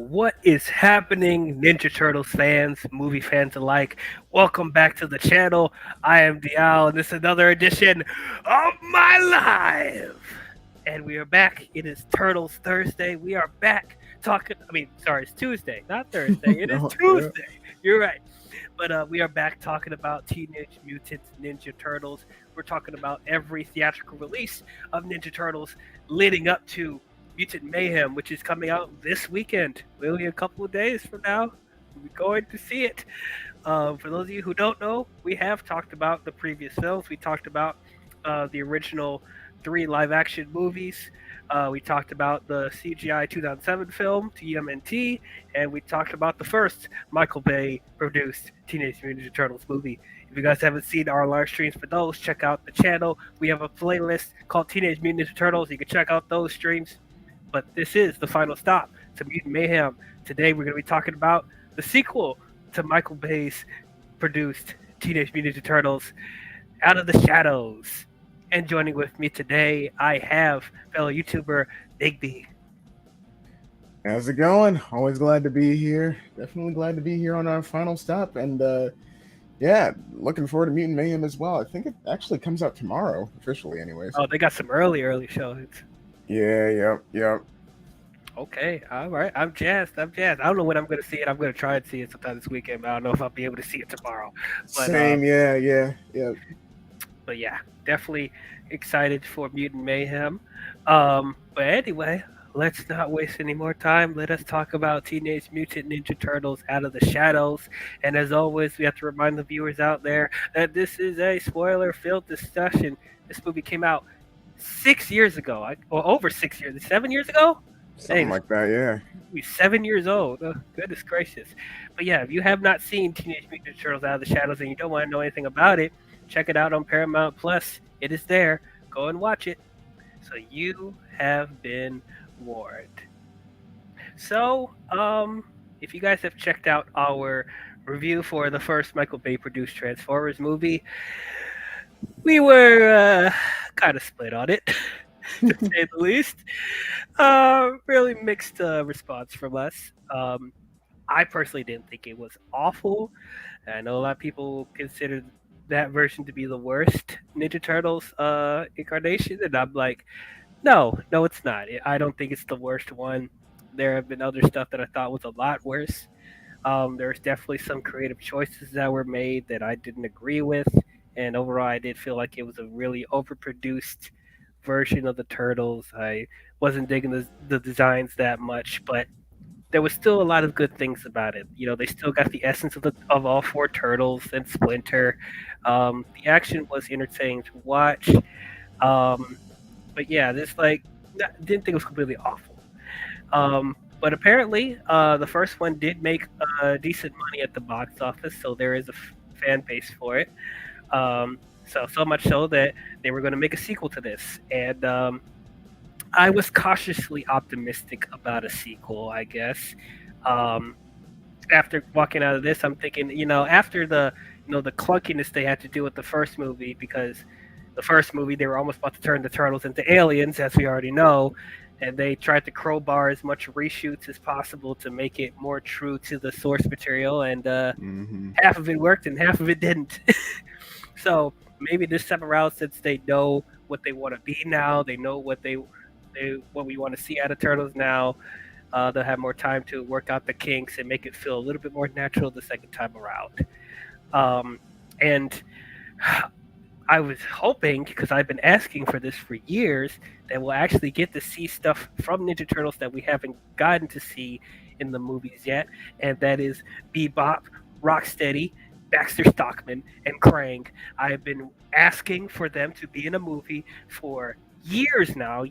What is happening, Ninja Turtles fans, movie fans alike? Welcome back to the channel. I am D-WIZZLE, and this is another edition of my live. And we are back. It is Turtles Thursday. We are back talking. Sorry, it's Tuesday, not Thursday. It is Tuesday. You're right. But we are back talking about Teenage Mutant Ninja Turtles. We're talking about every theatrical release of Ninja Turtles leading up to Mutant Mayhem, which is coming out this weekend. Literally a couple of days from now, we're going to see it. For those of you who don't know, we have talked about the previous films. We talked about the original 3 live-action movies. We talked about the CGI 2007 film, TMNT, and we talked about the first Michael Bay-produced Teenage Mutant Ninja Turtles movie. If you guys haven't seen our live streams for those, check out the channel. We have a playlist called Teenage Mutant Ninja Turtles. You can check out those streams. But this is the final stop to Mutant Mayhem. Today we're going to be talking about the sequel to Michael Bay's produced Teenage Mutant Ninja Turtles, Out of the Shadows. And joining with me today, I have fellow YouTuber Bigby. How's it going? Always glad to be here. Definitely glad to be here on our final stop. And yeah, looking forward to Mutant Mayhem as well. I think it actually comes out tomorrow, officially anyways. Oh, they got some early shows. Yeah, yep. Okay, all right. I'm jazzed. I don't know when I'm going to see it. I'm going to try and see it sometime this weekend, but I don't know if I'll be able to see it tomorrow. But, Same, yeah. But yeah, definitely excited for Mutant Mayhem. But anyway, let's not waste any more time. Let us talk about Teenage Mutant Ninja Turtles Out of the Shadows. And as always, we have to remind the viewers out there that this is a spoiler-filled discussion. This movie came out 6 years ago, or over 6 years, 7 years ago? Something like that, yeah. He's 7 years old. Oh, goodness gracious. But yeah, if you have not seen Teenage Mutant Ninja Turtles Out of the Shadows and you don't want to know anything about it, check it out on Paramount Plus. It is there. Go and watch it. So you have been warned. So, if you guys have checked out our review for the first Michael Bay produced Transformers movie, we were kind of split on it, to say the least. Really mixed response from us. I personally didn't think it was awful. I know a lot of people consider that version to be the worst Ninja Turtles incarnation, and I'm like, no, it's not. I don't think it's the worst one. There have been other stuff that I thought was a lot worse. There's definitely some creative choices that were made that I didn't agree with. And overall, I did feel like it was a really overproduced version of the Turtles. I wasn't digging the designs that much, but there was still a lot of good things about it. You know, they still got the essence of all four turtles and Splinter. The action was entertaining to watch. Um, but yeah, this like didn't think it was completely awful. But apparently, the first one did make decent money at the box office, so there is a fan base for it. So much so that they were going to make a sequel to this, and I was cautiously optimistic about a sequel. I guess um, after walking out of this, I'm thinking, after the clunkiness they had to do with the first movie, because the first movie they were almost about to turn the turtles into aliens, as we already know, and they tried to crowbar as much reshoots as possible to make it more true to the source material, and Mm-hmm. half of it worked and half of it didn't. So maybe this time around, since they know what they want to be now, they know what we want to see out of turtles now. They'll have more time to work out the kinks and make it feel a little bit more natural the second time around. And I was hoping, because I've been asking for this for years, that we'll actually get to see stuff from Ninja Turtles that we haven't gotten to see in the movies yet, and that is Bebop, Rocksteady, Baxter Stockman, and Krang. I've been asking for them to be in a movie for years now.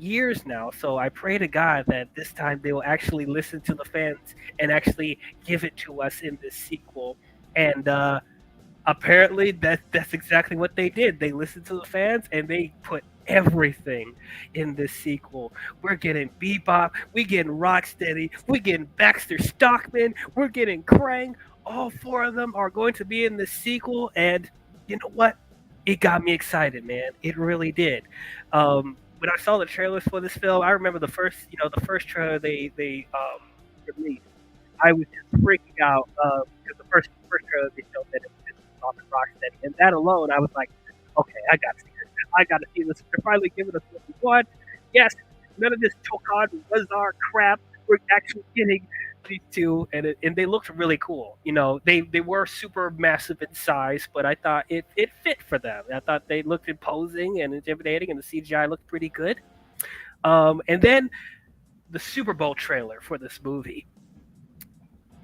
So I pray to God that this time they will actually listen to the fans and actually give it to us in this sequel. And apparently that's exactly what they did. They listened to the fans and they put everything in this sequel. We're getting Bebop, we're getting Rocksteady, we're getting Baxter Stockman, we're getting Krang. All four of them are going to be in this sequel, and you know what? It got me excited, man. It really did. When I saw the trailers for this film, I remember the first trailer they released. I was just freaking out because the first trailer they showed that it was just Bob and Rocksteady, and that alone, I was like, okay, I got to see this. I got to see this. They're finally giving us what we want. Yes, none of this Tokad Wazar crap. We're actually getting these two, and they looked really cool. They were super massive in size, but I thought it fit for them. I thought they looked imposing and intimidating, and the CGI looked pretty good. And then the Super Bowl trailer for this movie,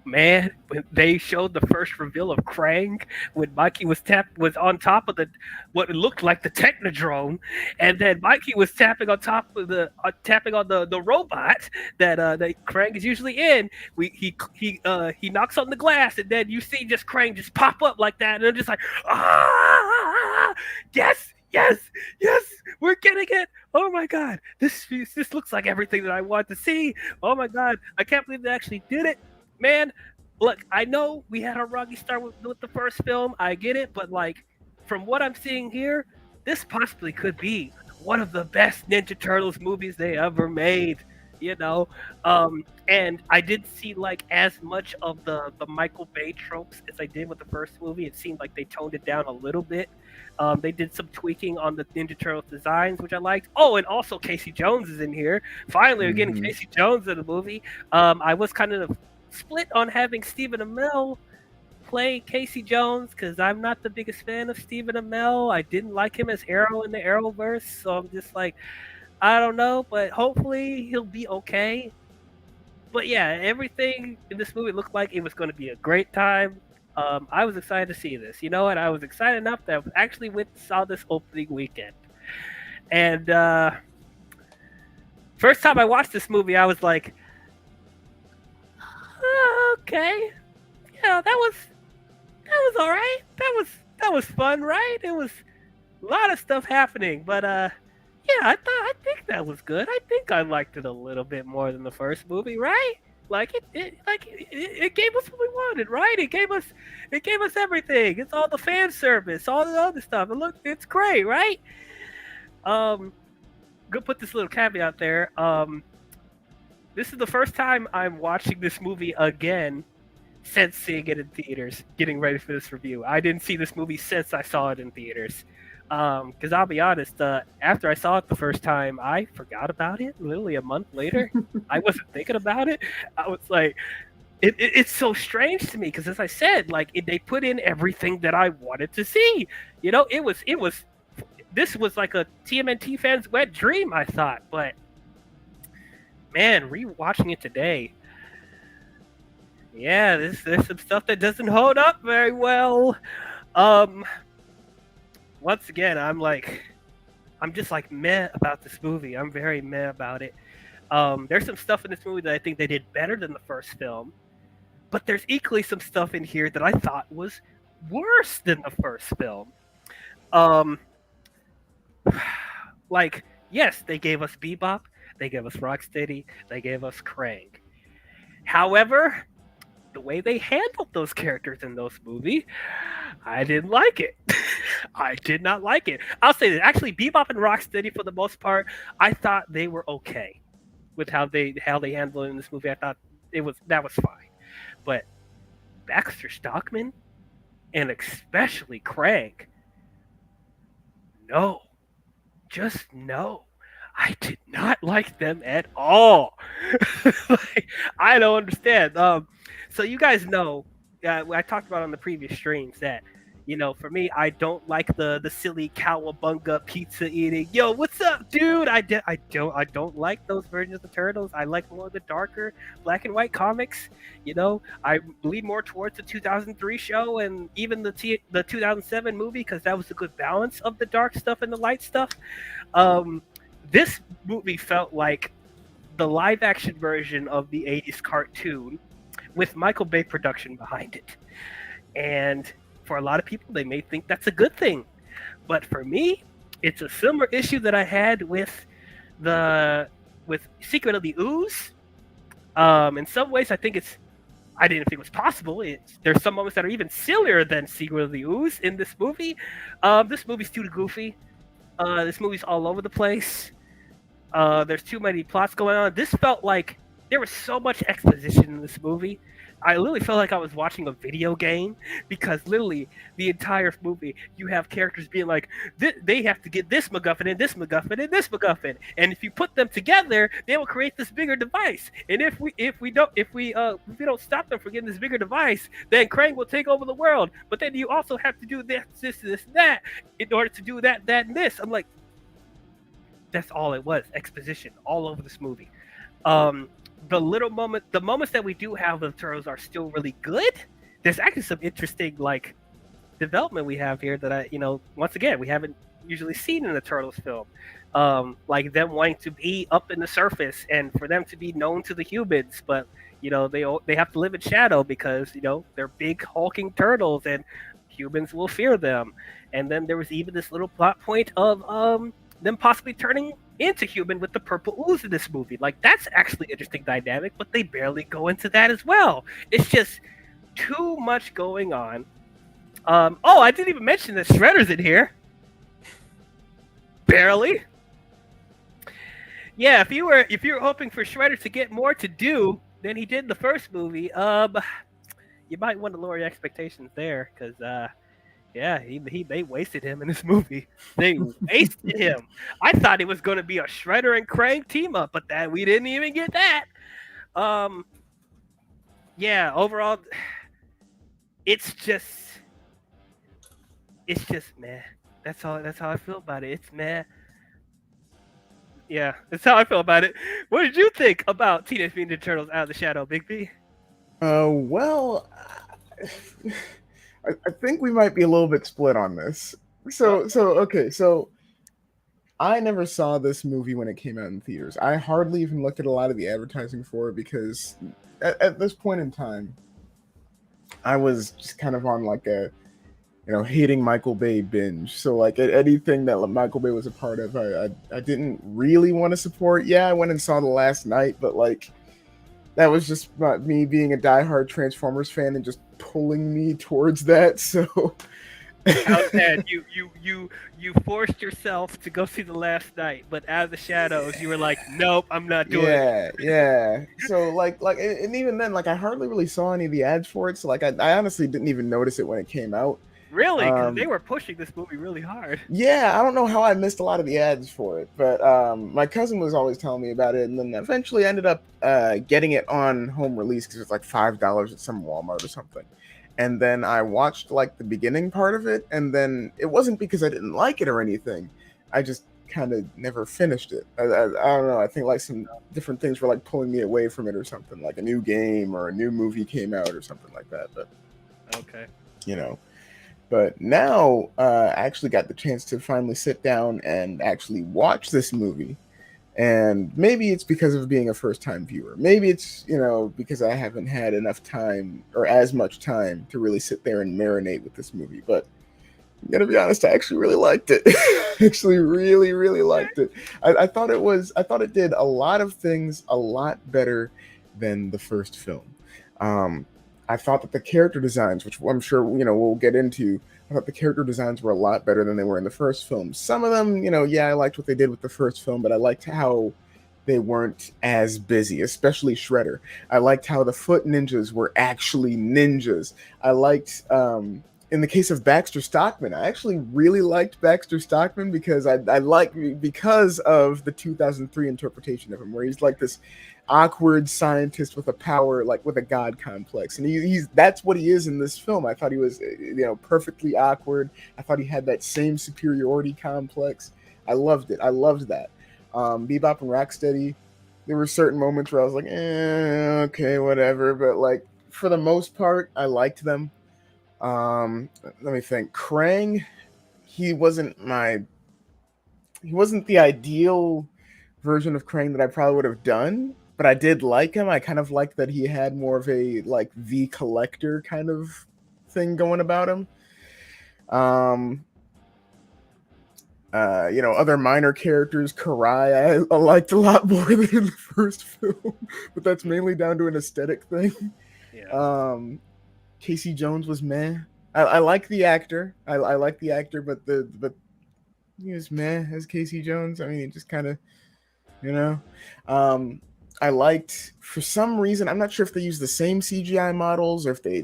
man, when they showed the first reveal of Krang, when Mikey was on top of the what looked like the Technodrome, and then Mikey was tapping on top of tapping on the robot that Krang is usually in. He knocks on the glass, and then you see just Krang just pop up like that, and I'm just like, yes. Yes, yes, we're getting it. Oh my god, this looks like everything that I want to see. Oh my god, I can't believe they actually did it, man. Look, I know we had a rocky start with the first film. I get it, but like from what I'm seeing here, this possibly could be one of the best Ninja Turtles movies they ever made. You know, and I didn't see like as much of the Michael Bay tropes as I did with the first movie. It seemed like they toned it down a little bit. They did some tweaking on the Ninja Turtles designs, which I liked. Oh, and also Casey Jones is in here. Finally, we're getting Mm-hmm. Casey Jones in the movie. I was kind of split on having Stephen Amell play Casey Jones because I'm not the biggest fan of Stephen Amell. I didn't like him as Arrow in the Arrowverse, so I'm just like, I don't know, but hopefully he'll be okay. But yeah, everything in this movie looked like it was going to be a great time. I was excited to see this. You know what? I was excited enough that I actually went and saw this opening weekend. And first time I watched this movie, I was like, okay, yeah, that was all right. That was fun, right? It was a lot of stuff happening, but yeah, I think that was good. I think I liked it a little bit more than the first movie, right? Like it gave us what we wanted, right? It gave us everything. It's all the fan service, all the other stuff. And look, it's great, right? Um, Go put this little caveat there. This is the first time I'm watching this movie again since seeing it in theaters, getting ready for this review. I didn't see this movie since I saw it in theaters. Because I'll be honest, after I saw it the first time, I forgot about it. Literally a month later, I wasn't thinking about it. I was like, it's so strange to me because, as I said, like they put in everything that I wanted to see. This was like a TMNT fan's wet dream, I thought. But man, rewatching it today, Yeah, there's some stuff that doesn't hold up very well. Um, Once again, I'm just like meh about this movie. I'm very meh about it. There's some stuff in this movie that I think they did better than the first film, but there's equally some stuff in here that I thought was worse than the first film. Um, like, yes, they gave us Bebop, they gave us Rocksteady, they gave us Krang. However, the way they handled those characters in those movies, I didn't like it. I did not like it. I'll say that actually, Bebop and Rocksteady, for the most part, I thought they were okay with how they handled it in this movie. I thought that was fine. But Baxter Stockman and especially Crank, no, just no. I did not like them at all. Like, I don't understand. So you guys know, I talked about on the previous streams that, for me, I don't like the silly cowabunga pizza eating. Yo, what's up, dude? I don't like those versions of the turtles. I like more of the darker black and white comics. I lean more towards the 2003 show and even the 2007 movie because that was a good balance of the dark stuff and the light stuff. Um, this movie felt like the live action version of the 80s cartoon with Michael Bay production behind it. And for a lot of people, they may think that's a good thing. But for me, it's a similar issue that I had with Secret of the Ooze. In some ways, I didn't think it was possible. There's some moments that are even sillier than Secret of the Ooze in this movie. This movie's too goofy. This movie's all over the place. There's too many plots going on. This felt like there was so much exposition in this movie. I literally felt like I was watching a video game because literally the entire movie you have characters being like they have to get this MacGuffin and this MacGuffin and this MacGuffin, and if you put them together, they will create this bigger device. And if we don't stop them from getting this bigger device, then Krang will take over the world. But then you also have to do this, and that in order to do that, and this. I'm like, that's all it was, exposition all over this movie. Um, the moments that we do have with turtles are still really good. There's actually some interesting like development we have here that once again we haven't usually seen in a turtles film. Like them wanting to be up in the surface and for them to be known to the humans, but they have to live in shadow because they're big hulking turtles and humans will fear them. And then there was even this little plot point of them possibly turning into human with the purple ooze in this movie. Like that's actually interesting dynamic, but they barely go into that as well. It's just too much going on. Oh, I didn't even mention that Shredder's in here. Barely. Yeah, if you were hoping for Shredder to get more to do than he did in the first movie, you might want to lower your expectations there, because yeah, they wasted him in this movie. They wasted him. I thought it was going to be a Shredder and Krang team up, but that we didn't even get that. Um, yeah, overall, it's just meh. That's all. That's how I feel about it. It's meh. Yeah, that's how I feel about it. What did you think about Teenage Mutant Ninja Turtles Out of the Shadow, Big B? Well, I think we might be a little bit split on this. Okay, so I never saw this movie when it came out in theaters. I hardly even looked at a lot of the advertising for it because at this point in time, I was just kind of on like a hating Michael Bay binge. So like anything that Michael Bay was a part of, I didn't really want to support. Yeah, I went and saw The Last Night, but like that was just me being a diehard Transformers fan and just pulling me towards that. So How's that? You forced yourself to go see The Last Night, but Out of the Shadows, you were like, nope, I'm not doing it. yeah. So like and even then, like I hardly really saw any of the ads for it. So like I honestly didn't even notice it when it came out. Really? Because they were pushing this movie really hard. Yeah, I don't know how I missed a lot of the ads for it, but my cousin was always telling me about it, and then eventually ended up getting it on home release because it's like $5 at some Walmart or something. And then I watched like the beginning part of it, and then it wasn't because I didn't like it or anything. I just kind of never finished it. I don't know. I think like some different things were like pulling me away from it or something, like a new game or a new movie came out or something like that. But Okay. you know, but now I actually got the chance to finally sit down and actually watch this movie. And maybe it's because of being a first time viewer. Maybe it's, because I haven't had enough time or as much time to really sit there and marinate with this movie. But I'm gonna be honest, I actually really liked it. Actually, really, really liked it. I thought it did a lot of things a lot better than the first film. Um, I thought that the character designs, which I'm sure we'll get into, I thought the character designs were a lot better than they were in the first film. Some of them, yeah, I liked what they did with the first film, but I liked how they weren't as busy, especially Shredder. I liked how the foot ninjas were actually ninjas. I liked in the case of Baxter Stockman, I actually really liked Baxter Stockman because of the 2003 interpretation of him, where he's like this awkward scientist with a power, like with a god complex, and he's that's what he is in this film. I thought he was, perfectly awkward. I thought he had that same superiority complex. I loved it. I loved that. Bebop and Rocksteady, there were certain moments where I was like, okay, whatever, but like for the most part, I liked them. Let me think. Krang, he wasn't my he wasn't the ideal version of Krang that I probably would have done, but I did like him. I kind of liked that he had more of a like the collector kind of thing going about him. Um, other minor characters, Karai, I liked a lot more than in the first film, but that's mainly down to an aesthetic thing. Yeah. Um, Casey Jones was meh. I like the actor. I like the actor, but he was meh as Casey Jones. I mean, he just kind of, you know. Um, I liked, for some reason, I'm not sure if they used the same CGI models or if they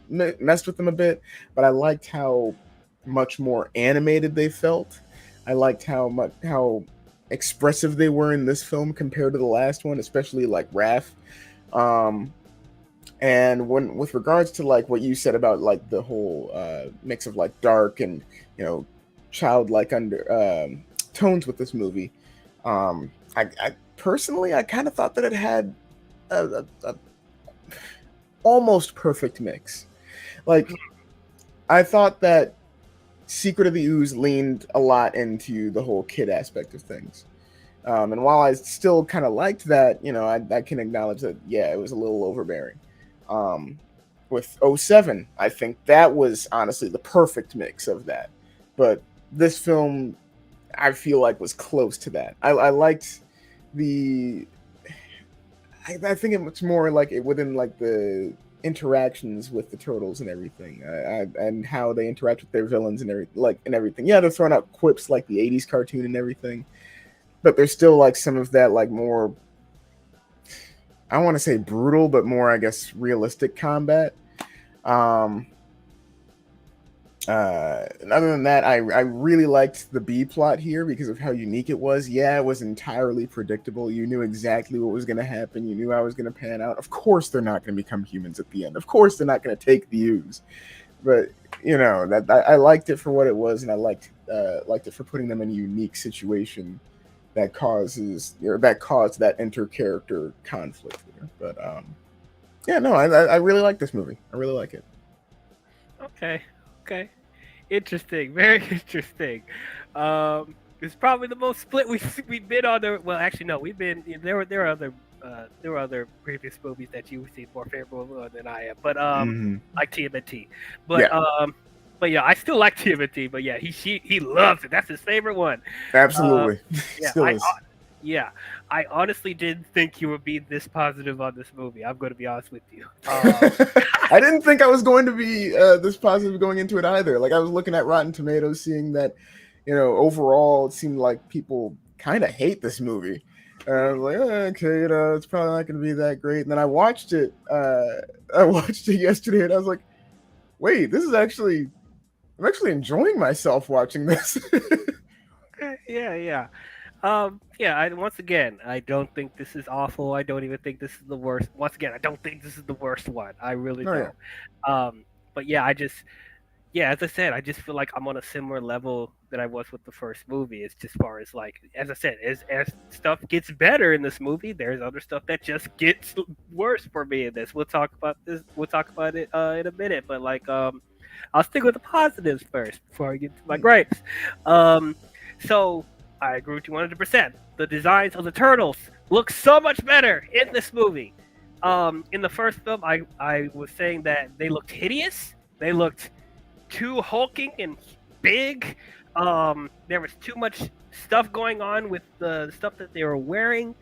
messed with them a bit, but I liked how much more animated they felt. I liked how expressive they were in this film compared to the last one, especially like Raph. Um, and when with regards to like what you said about like the whole mix of like dark and you know childlike under tones with this movie, I personally I kind of thought that it had a almost perfect mix. Like I thought that Secret of the Ooze leaned a lot into the whole kid aspect of things. And while I still kind of liked that, I can acknowledge that, yeah, it was a little overbearing. Um, with '07, I think that was honestly the perfect mix of that. But this film, I feel like, was close to that. I liked the. I think it's more like it within like the interactions with the turtles and everything, and how they interact with their villains and everything. Yeah, they're throwing out quips like the '80s cartoon and everything, but there's still like some of that like more, I don't want to say brutal, but more I guess realistic combat. Um, and other than that, I really liked the B plot here because of how unique it was. Yeah, it was entirely predictable. You knew exactly what was going to happen. You knew how it was going to pan out. Of course, they're not going to become humans at the end. Of course, they're not going to take the U's. But that I liked it for what it was, and I liked it for putting them in a unique situation that caused that inter-character conflict there. But yeah, no, I really like this movie. I really like it. Okay. Okay. Interesting. Very interesting. It's probably the most split we've been on there. Well, actually, no, we've been there were other previous movies that you seem more favorable than I am, but Mm-hmm. like TMNT. Yeah, But yeah, I still like TMNT. But yeah, he loves it. That's his favorite one. Uh, absolutely. yeah, Still is. yeah, I honestly didn't think you would be this positive on this movie. I'm going to be honest with you. I didn't think I was going to be this positive going into it either. Like I was looking at Rotten Tomatoes, seeing that overall it seemed like people kind of hate this movie. And I was like, okay, it's probably not going to be that great. And then I watched it. I watched it yesterday, and I was like, wait, this is actually. I'm actually enjoying myself watching this. Yeah, yeah. Yeah, once again, I don't think this is awful. I don't even think this is the worst. Once again, I don't think this is the worst one. I really Oh yeah. don't. But yeah, I just yeah, as I said, I just feel like I'm on a similar level that I was with the first movie. It's just far as like, as I said, as stuff gets better in this movie, there's other stuff that just gets worse for me in this. We'll talk about this. We'll talk about it in a minute. But like, I'll stick with the positives first before I get to my gripes. Um, so I agree with you 100%. The designs of the turtles look so much better in this movie. In the first film, I was saying that they looked hideous. They looked too hulking and big. There was too much stuff going on with the stuff that they were wearing.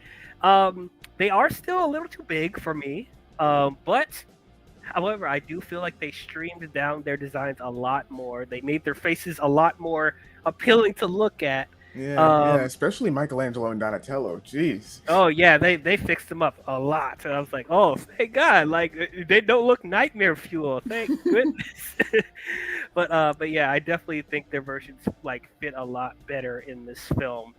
They are still a little too big for me. But however, I do feel like they streamed down their designs a lot more. They made their faces a lot more appealing to look at. Yeah, Um, especially Michelangelo and Donatello. Jeez. Oh yeah, they fixed them up a lot, and I was like, oh, thank God! Like they don't look nightmare fuel. Thank goodness. But yeah, I definitely think their versions like fit a lot better in this film.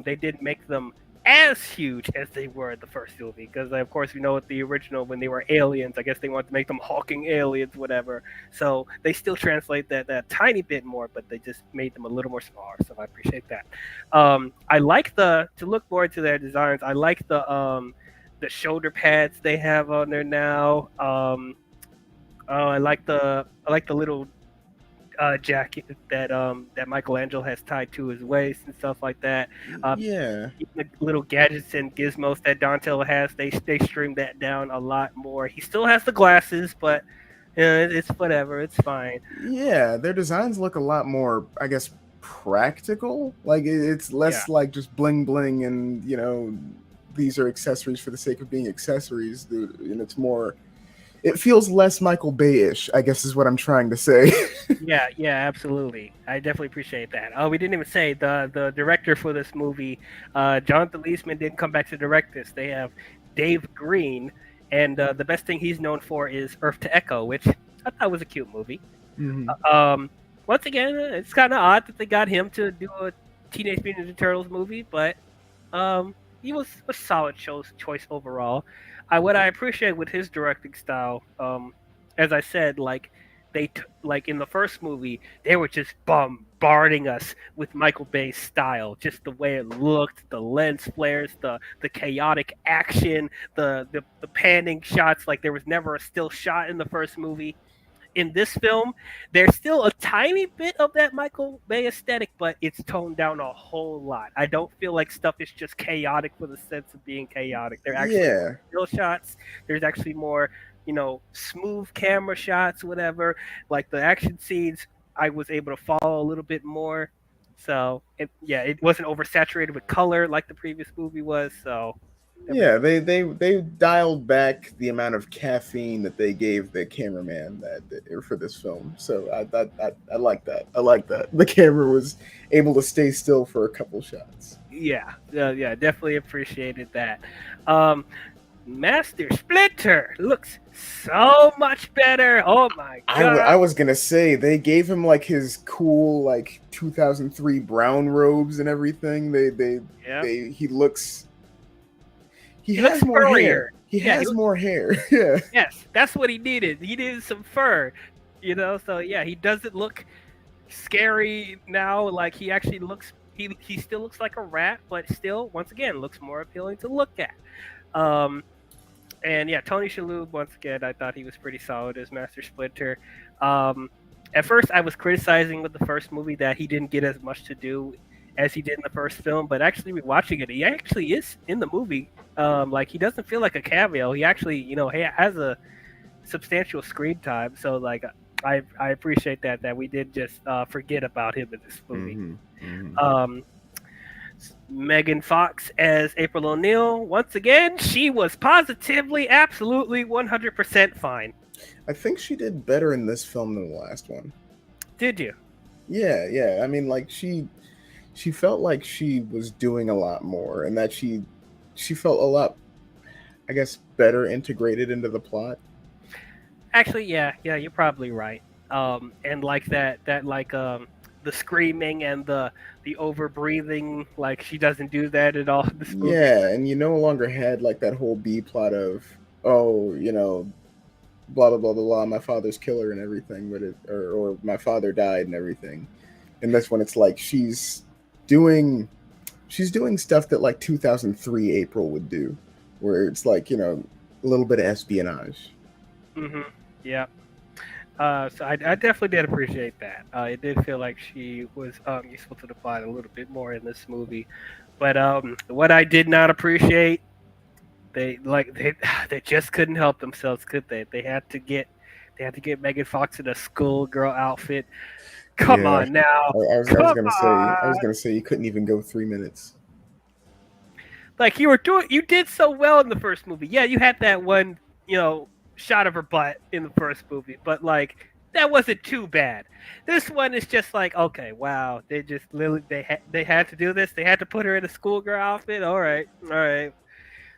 They didn't make them as huge as they were in the first movie because of course we know with the original when they were aliens, I guess they wanted to make them hulking aliens, whatever. So they still translate that tiny bit more, but they just made them a little more smaller. So I appreciate that. I like the to look forward to their designs. I like the shoulder pads they have on there now. I like the little jacket that Michelangelo has tied to his waist and stuff like that. Um, Yeah. Even the little gadgets and gizmos that Donatello has, they stream that down a lot more. He still has the glasses, but it's whatever. It's fine. Yeah, their designs look a lot more, I guess, practical. Like it's Yeah, less like just bling bling and, these are accessories for the sake of being accessories, dude. And it's more, it feels less Michael Bay-ish, I guess is what I'm trying to say. yeah, absolutely. I definitely appreciate that. Oh, we didn't even say the director for this movie, Jonathan Leesman, didn't come back to direct this. They have Dave Green, and the best thing he's known for is Earth to Echo, which I thought was a cute movie. Hmm. Um, Once again, it's kind of odd that they got him to do a Teenage Mutant Ninja Turtles movie, but he was a solid choice overall. What I appreciate with his directing style, as I said, like like in the first movie, they were just bombarding us with Michael Bay's style, just the way it looked, the lens flares, the chaotic action, the panning shots. Like there was never a still shot in the first movie. In this film, there's still a tiny bit of that Michael Bay aesthetic, but it's toned down a whole lot. I don't feel like stuff is just chaotic for the sense of being chaotic. There are actually more Yeah. still shots. There's actually more, smooth camera shots, whatever. Like the action scenes, I was able to follow a little bit more. So, yeah, it wasn't oversaturated with color like the previous movie was. So, Yeah, they dialed back the amount of caffeine that they gave the cameraman for this film. So I like that. I like that. The camera was able to stay still for a couple shots. yeah, yeah, definitely appreciated that. Um, Master Splinter looks so much better. Oh my I god. was gonna say they gave him like his cool like 2003 brown robes and everything. Yeah. He He looks has more hair. furrier. He Yeah, has more hair. Yeah. yes, that's what he needed. He needed some fur, so yeah, he doesn't look scary now. Like he actually looks he still looks like a rat, but still once again looks more appealing to look at. Um and yeah, Tony Shalhoub once again, I thought he was pretty solid as Master Splinter. Um, at first, I was criticizing with the first movie that he didn't get as much to do as he did in the first film, but actually watching it, he actually is in the movie. Like he doesn't feel like a cameo. He actually, has a substantial screen time. So like, I appreciate that we did just forget about him in this movie. Hmm. Hmm. Um, Megan Fox as April O'Neil. Once again, she was positively, absolutely 100% fine. I think she did better in this film than the last one. Did you? Yeah, yeah. I mean, like she felt like she was doing a lot more, and that she felt a lot, I guess, better integrated into the plot. Actually, yeah, you're probably right. And like that like the screaming and the over breathing, like she doesn't do that at all in this movie. Yeah, and you no longer had like that whole B plot of, oh, blah blah blah blah blah. My father's killer and everything, but or my father died and everything. And that's when it's like doing she's doing stuff that like 2003 April would do, where it's like a little bit of espionage. Hmm. Yeah. So I definitely did appreciate that. It did feel like she was useful to the plot a little bit more in this movie. But what I did not appreciate, they they just couldn't help themselves, could they? They had to get Megan Fox in a schoolgirl outfit. Come Yeah, on now, I was come gonna say on. you couldn't even go 3 minutes. Like you did so well in the first movie. Yeah, you had that one, shot of her butt in the first movie, but like that wasn't too bad. This one is just like, okay, wow, they just literally they had to do this. They had to put her in a schoolgirl outfit. All right,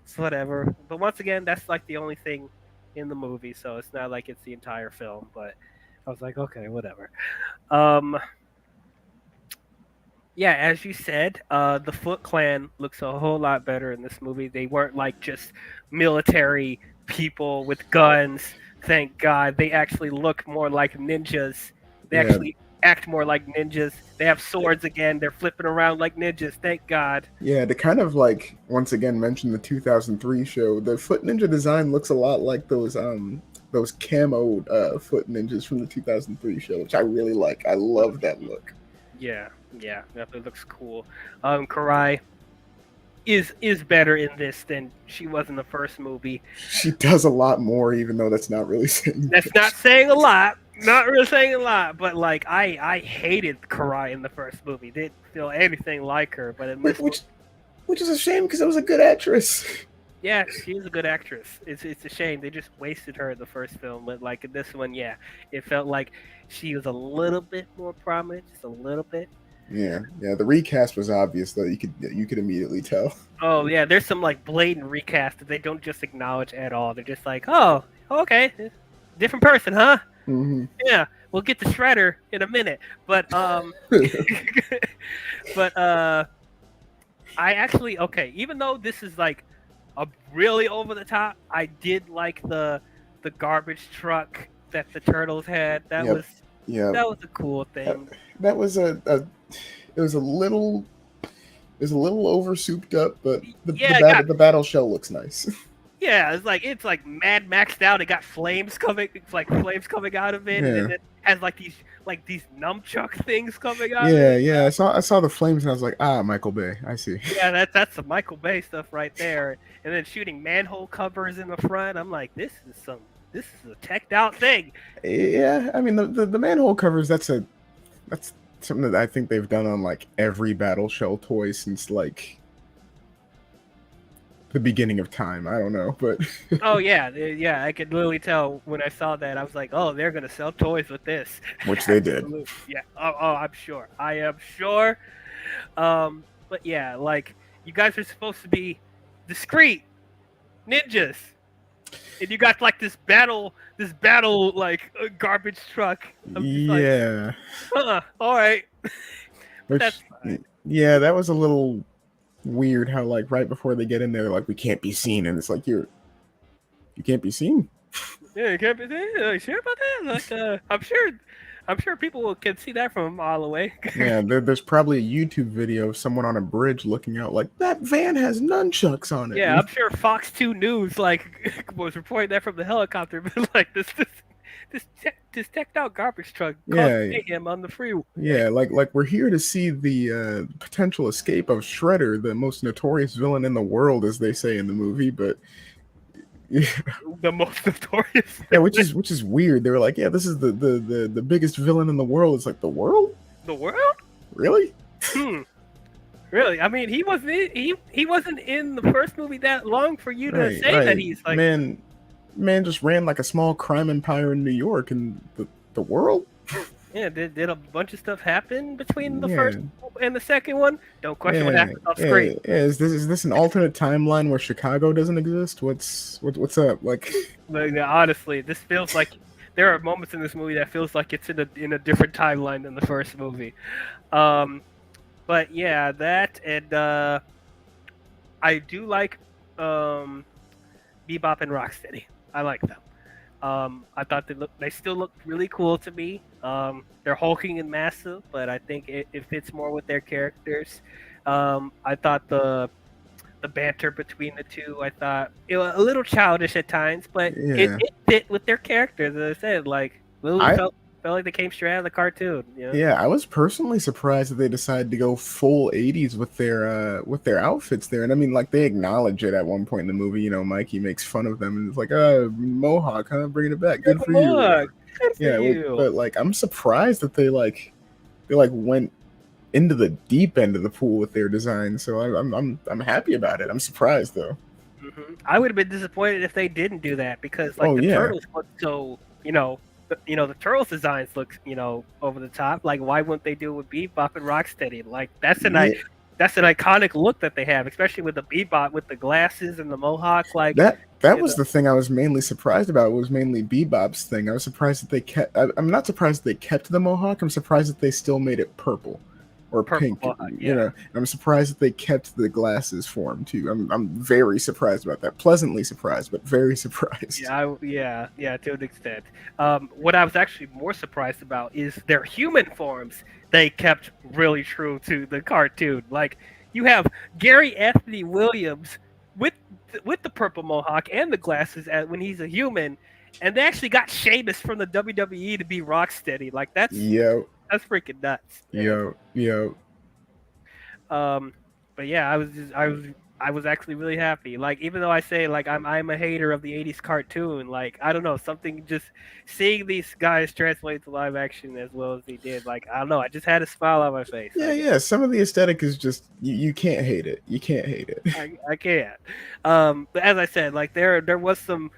it's whatever. But once again, that's like the only thing in the movie, so it's not like it's the entire film. But I was like, okay, whatever. Um, yeah, as you said, the Foot Clan looks a whole lot better in this movie. They weren't like just military people with guns. Thank God. They actually look more like ninjas. They Yeah, actually act more like ninjas. They have swords again. They're flipping around like ninjas. Thank God. yeah. To kind of like once again mention the 2003 show, the Foot Ninja design looks a lot like those camo Foot Ninjas from the 2003 show, which I really like. I love that look. Yeah, yeah, definitely looks cool. Karai is better in this than she was in the first movie. She does a lot more, even though that's not really saying That's not much. saying a lot. Not really saying a lot, but like I hated Karai in the first movie. Didn't feel anything like her, but in Which this one, which, which is a shame because it was a good actress. yeah, she's a good actress. It's a shame they just wasted her in the first film, but like in this one, yeah, it felt like she was a little bit more prominent, just a little bit. Yeah, yeah. The recast was obvious though. You could immediately tell. Oh yeah, there's some like blatant recast that they don't just acknowledge at all. They're just like, oh, okay, different person, huh? Hmm. Yeah, we'll get to Shredder in a minute, but but I actually okay. Even though this is like a really over the top, I did like the garbage truck that the turtles had. That Yep. was Yeah. that was a cool That, thing. that was it was a little over souped up, but Yeah, it got the battle shell looks nice. yeah. It's like Mad Maxed out. It got flames coming. It's like flames coming out of it, and Yeah. then it has like these nunchuck things coming out of Yeah, it. yeah. I saw the flames and I was like, Michael Bay. I see. Yeah, that's some Michael Bay stuff right there. And then shooting manhole covers in the front. I'm like, this is a teched out thing. Yeah, I mean the manhole covers. That's something that I think they've done on like every battle shell toy since like the beginning of time. I don't know, but Oh yeah, yeah. I could literally tell when I saw that. I was like, oh, they're gonna sell toys with this. which they did. Absolutely. Yeah. Oh, I'm sure. I am sure. But yeah, like you guys are supposed to be discreet ninjas, and you got like this battle like garbage truck. I'm just like, Yeah, all right, which that's fine. yeah, that was a little weird. How like right before they get in there, like we can't be seen, and it's like you can't be seen. Yeah, you can't be sure about that. Like, I'm sure people can see that from a mile away. Yeah, there's probably a YouTube video of someone on a bridge looking out like that van has nunchucks on it. Yeah, I'm sure Fox 2 News like was reporting that from the helicopter, but like this teched out garbage truck caused Yeah, mayhem on the freeway. yeah, like we're here to see the potential escape of Shredder, the most notorious villain in the world, as they say in the movie. But yeah, The most notorious. which is weird. They were like, yeah, this is the biggest villain in the world. It's like the world, The world? really? Hmm. Really? I mean, he wasn't in the first movie that long for you to Right, say that right. he's like Man just ran like a small crime empire in New York, and the world. yeah. Did a bunch of stuff happen between the Yeah, first and the second one? Don't question what yeah, happened off yeah, screen. yeah. Is this an alternate timeline where Chicago doesn't exist? What's up? Like, Like, honestly, this feels like there are moments in this movie that feels like it's in a different timeline than the first movie. Um, but yeah, that and I do like Bebop and Rocksteady. I like them. I thought they still looked really cool to me. They're hulking and massive, but I think it fits more with their characters. I thought the banter between the two, I thought it was a little childish at times, but Yeah. it fit with their characters. As I said, like Lily I felt like they came straight out of the cartoon. You know? Yeah, I was personally surprised that they decided to go full 80s with their outfits there. And I mean, like they acknowledge it at one point in the movie. You know, Mikey makes fun of them and it's like, Mohawk, huh? Bringing it back. Good for you. Look, good for Yeah, you. but like I'm surprised that they went into the deep end of the pool with their design. So I'm happy about it. I'm surprised though. I would have been disappointed if they didn't do that because like Oh the yeah. turtles look so the turtles designs look over the top. Like why wouldn't they do it with Bebop and Rocksteady? Like Yeah, that's an iconic look that they have, especially with the Bebop with the glasses and the mohawk. Like that you was know, the thing I was mainly surprised about. Was mainly Bebop's thing. I was surprised that they kept. I'm not surprised they kept the mohawk. I'm surprised that they still made it purple or purple pink. mohawk. You know, I'm surprised that they kept the glasses for him too. I'm very surprised about that. Pleasantly surprised, but very surprised. Yeah, to an extent. What I was actually more surprised about is their human forms. They kept really true to the cartoon. Like you have Gary Anthony Williams with with the purple mohawk and the glasses when he's a human, and they actually got Sheamus from the WWE to be Rocksteady. Like Yo, that's freaking nuts, man. yo. Um, but yeah, I was actually really happy. Like even though I say like I'm a hater of the '80s cartoon, like I don't know something just seeing these guys translate to live action as well as they did. Like I don't know, I just had a smile on my face. Yeah, yeah. Some of the aesthetic is just you can't hate it. You can't hate it. I can't. But as I said, like there was some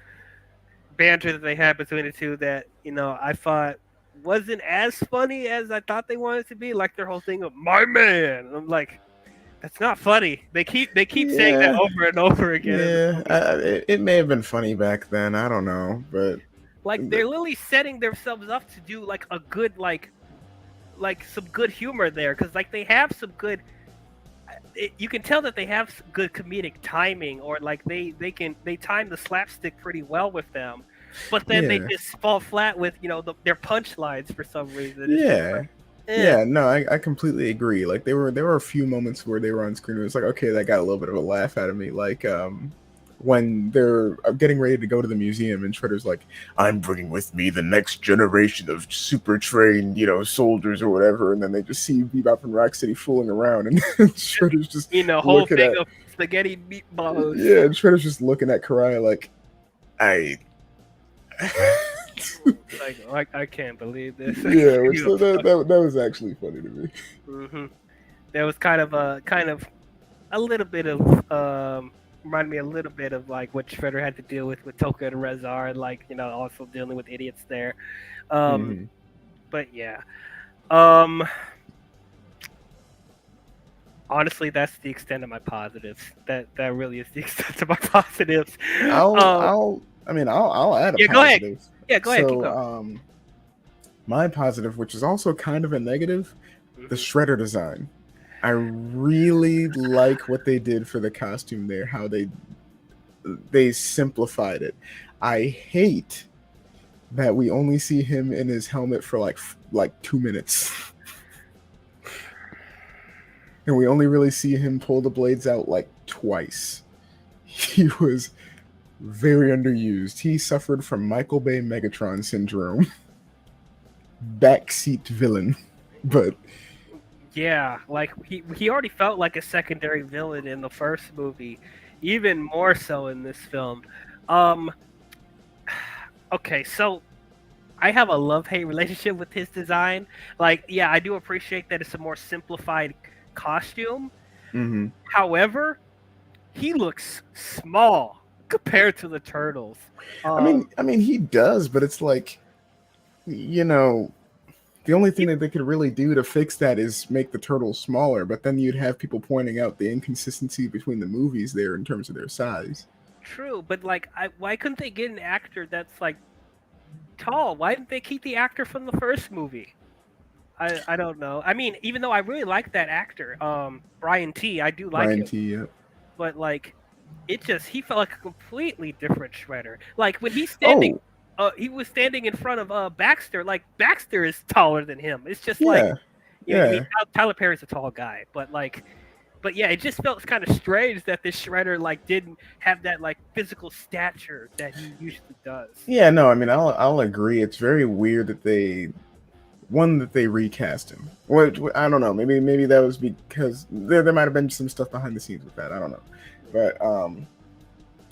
banter that they had between the two that I thought wasn't as funny as I thought they wanted to be. Like their whole thing of my man. I'm like, that's not funny. They keep saying that Yeah, over and over again in the yeah. movie. It may have been funny back then. I don't know, but Like they're literally setting themselves up to do like a good like some good humor there because like they have some good. You can tell that they have good comedic timing, or like they time the slapstick pretty well with them, but then they yeah, just fall flat with their punchlines for some reason. It's just yeah. like, eh. Yeah, no, I completely agree. Like there were a few moments where they were on screen. It was like, okay, that got a little bit of a laugh out of me. Like when they're getting ready to go to the museum, and Shredder's like, "I'm bringing with me the next generation of super trained, soldiers or whatever," and then they just see Bebop and Rocksteady fooling around, and Shredder's just Whole looking thing at of spaghetti meatballs. yeah, and Shredder's just looking at Karaya like, I. Like I can't believe this. Yeah, which that was actually funny to me. hmm There was kind of a little bit of reminded me a little bit of like what Shredder had to deal with Toka and Rezar, and like also dealing with idiots there. Um, Hmm. but yeah, um, honestly, that's the extent of my positives. That really is the extent of my positives. Um, I'll add a yeah, go ahead. positive. Yeah, go ahead. Keep So, going. my positive, which is also kind of a negative, the hmm Shredder design. I really like what they did for the costume there. How they simplified it. I hate that we only see him in his helmet for like 2 minutes, and we only really see him pull the blades out like twice. He was very underused. He suffered from Michael Bay Megatron syndrome. Backseat villain. But Yeah, like he already felt like a secondary villain in the first movie, even more so in this film. Um, okay, so I have a love-hate relationship with his design. Like, yeah, I do appreciate that it's a more simplified costume. mhm. However, he looks small compared to the turtles. I mean he does, but it's like you know, the only thing that they could really do to fix that is make the turtles smaller, but then you'd have people pointing out the inconsistency between the movies there in terms of their size. True, but like, why couldn't they get an actor that's like tall? Why didn't they keep the actor from the first movie? I don't know. I mean, even though I really like that actor, Brian T, I do like Brian him, T. but like, he felt like a completely different Shredder. Like when he's standing, Oh, he was standing in front of Baxter. Like Baxter is taller than him. It's just like, Yeah, I mean, yeah. Tyler Perry's a tall guy, but like, but yeah, it just felt kind of strange that this Shredder like didn't have that like physical stature that he usually does. Yeah, no, I mean, I'll agree. It's very weird that they recast him. What I don't know. Maybe that was because there might have been some stuff behind the scenes with that. I don't know, but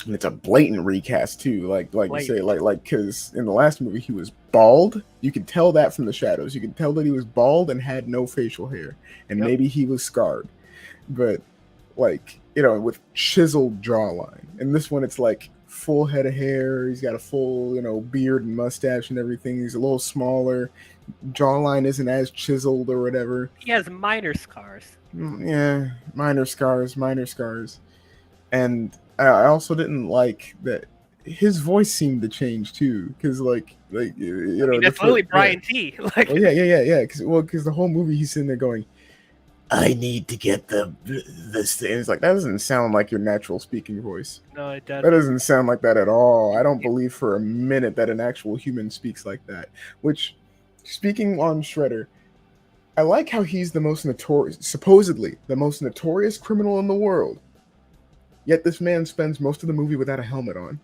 and it's a blatant recast too. Like you say, Blatant. like because in the last movie he was bald. You could tell that from the shadows. You could tell that he was bald and had no facial hair, and Yep. maybe he was scarred, but like with chiseled jawline. And this one, it's like full head of hair. He's got a full beard and mustache and everything. He's a little smaller. Jawline isn't as chiseled or whatever. He has minor scars. Yeah, minor scars, minor scars. And I also didn't like that his voice seemed to change too, because I mean, that's literally Brian T. Like, oh yeah, because the whole movie he's sitting there going, I need to get this thing. It's like that doesn't sound like your natural speaking voice. no, it That doesn't. doesn't sound like that at all. I don't believe for a minute that an actual human speaks like that. Which, speaking on Shredder, I like how he's the most notorious, supposedly the most notorious criminal in the world. Yet this man spends most of the movie without a helmet on.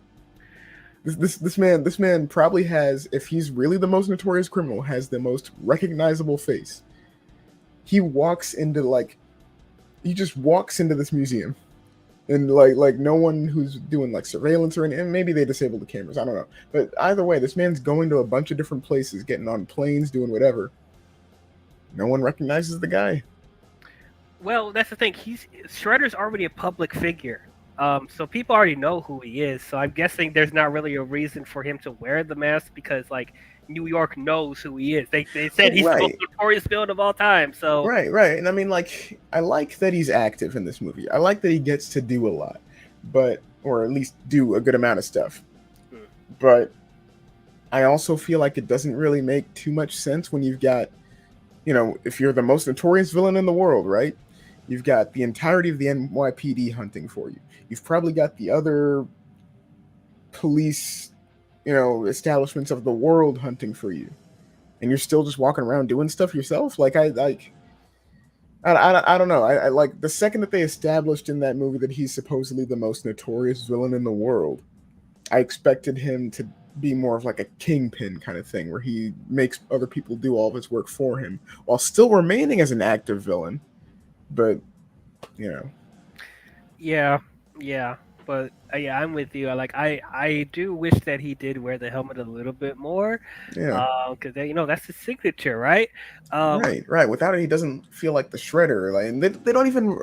This man probably has, if he's really the most notorious criminal, has the most recognizable face. He walks into he just walks into this museum, and like no one who's doing like surveillance or anything. And maybe they disabled the cameras. I don't know, but either way, this man's going to a bunch of different places, getting on planes, doing whatever. No one recognizes the guy. Well, that's the thing. Shredder's already a public figure. So people already know who he is. So I'm guessing there's not really a reason for him to wear the mask because like New York knows who he is. They said he's the most Right. notorious villain of all time. So Right. And I mean, like, I like that he's active in this movie. I like that he gets to do a lot, or at least do a good amount of stuff. Hmm. But I also feel like it doesn't really make too much sense when you've got, if you're the most notorious villain in the world, right? You've got the entirety of the NYPD hunting for you. You've probably got the other police, establishments of the world hunting for you, and you're still just walking around doing stuff yourself. Like I don't know. I like the second that they established in that movie that he's supposedly the most notorious villain in the world. I expected him to be more of like a kingpin kind of thing, where he makes other people do all of his work for him while still remaining as an active villain. But you know, yeah. But yeah, I'm with you. I do wish that he did wear the helmet a little bit more, yeah, because that's his signature, right? Um, right. Without it, he doesn't feel like the Shredder. Like, and they don't even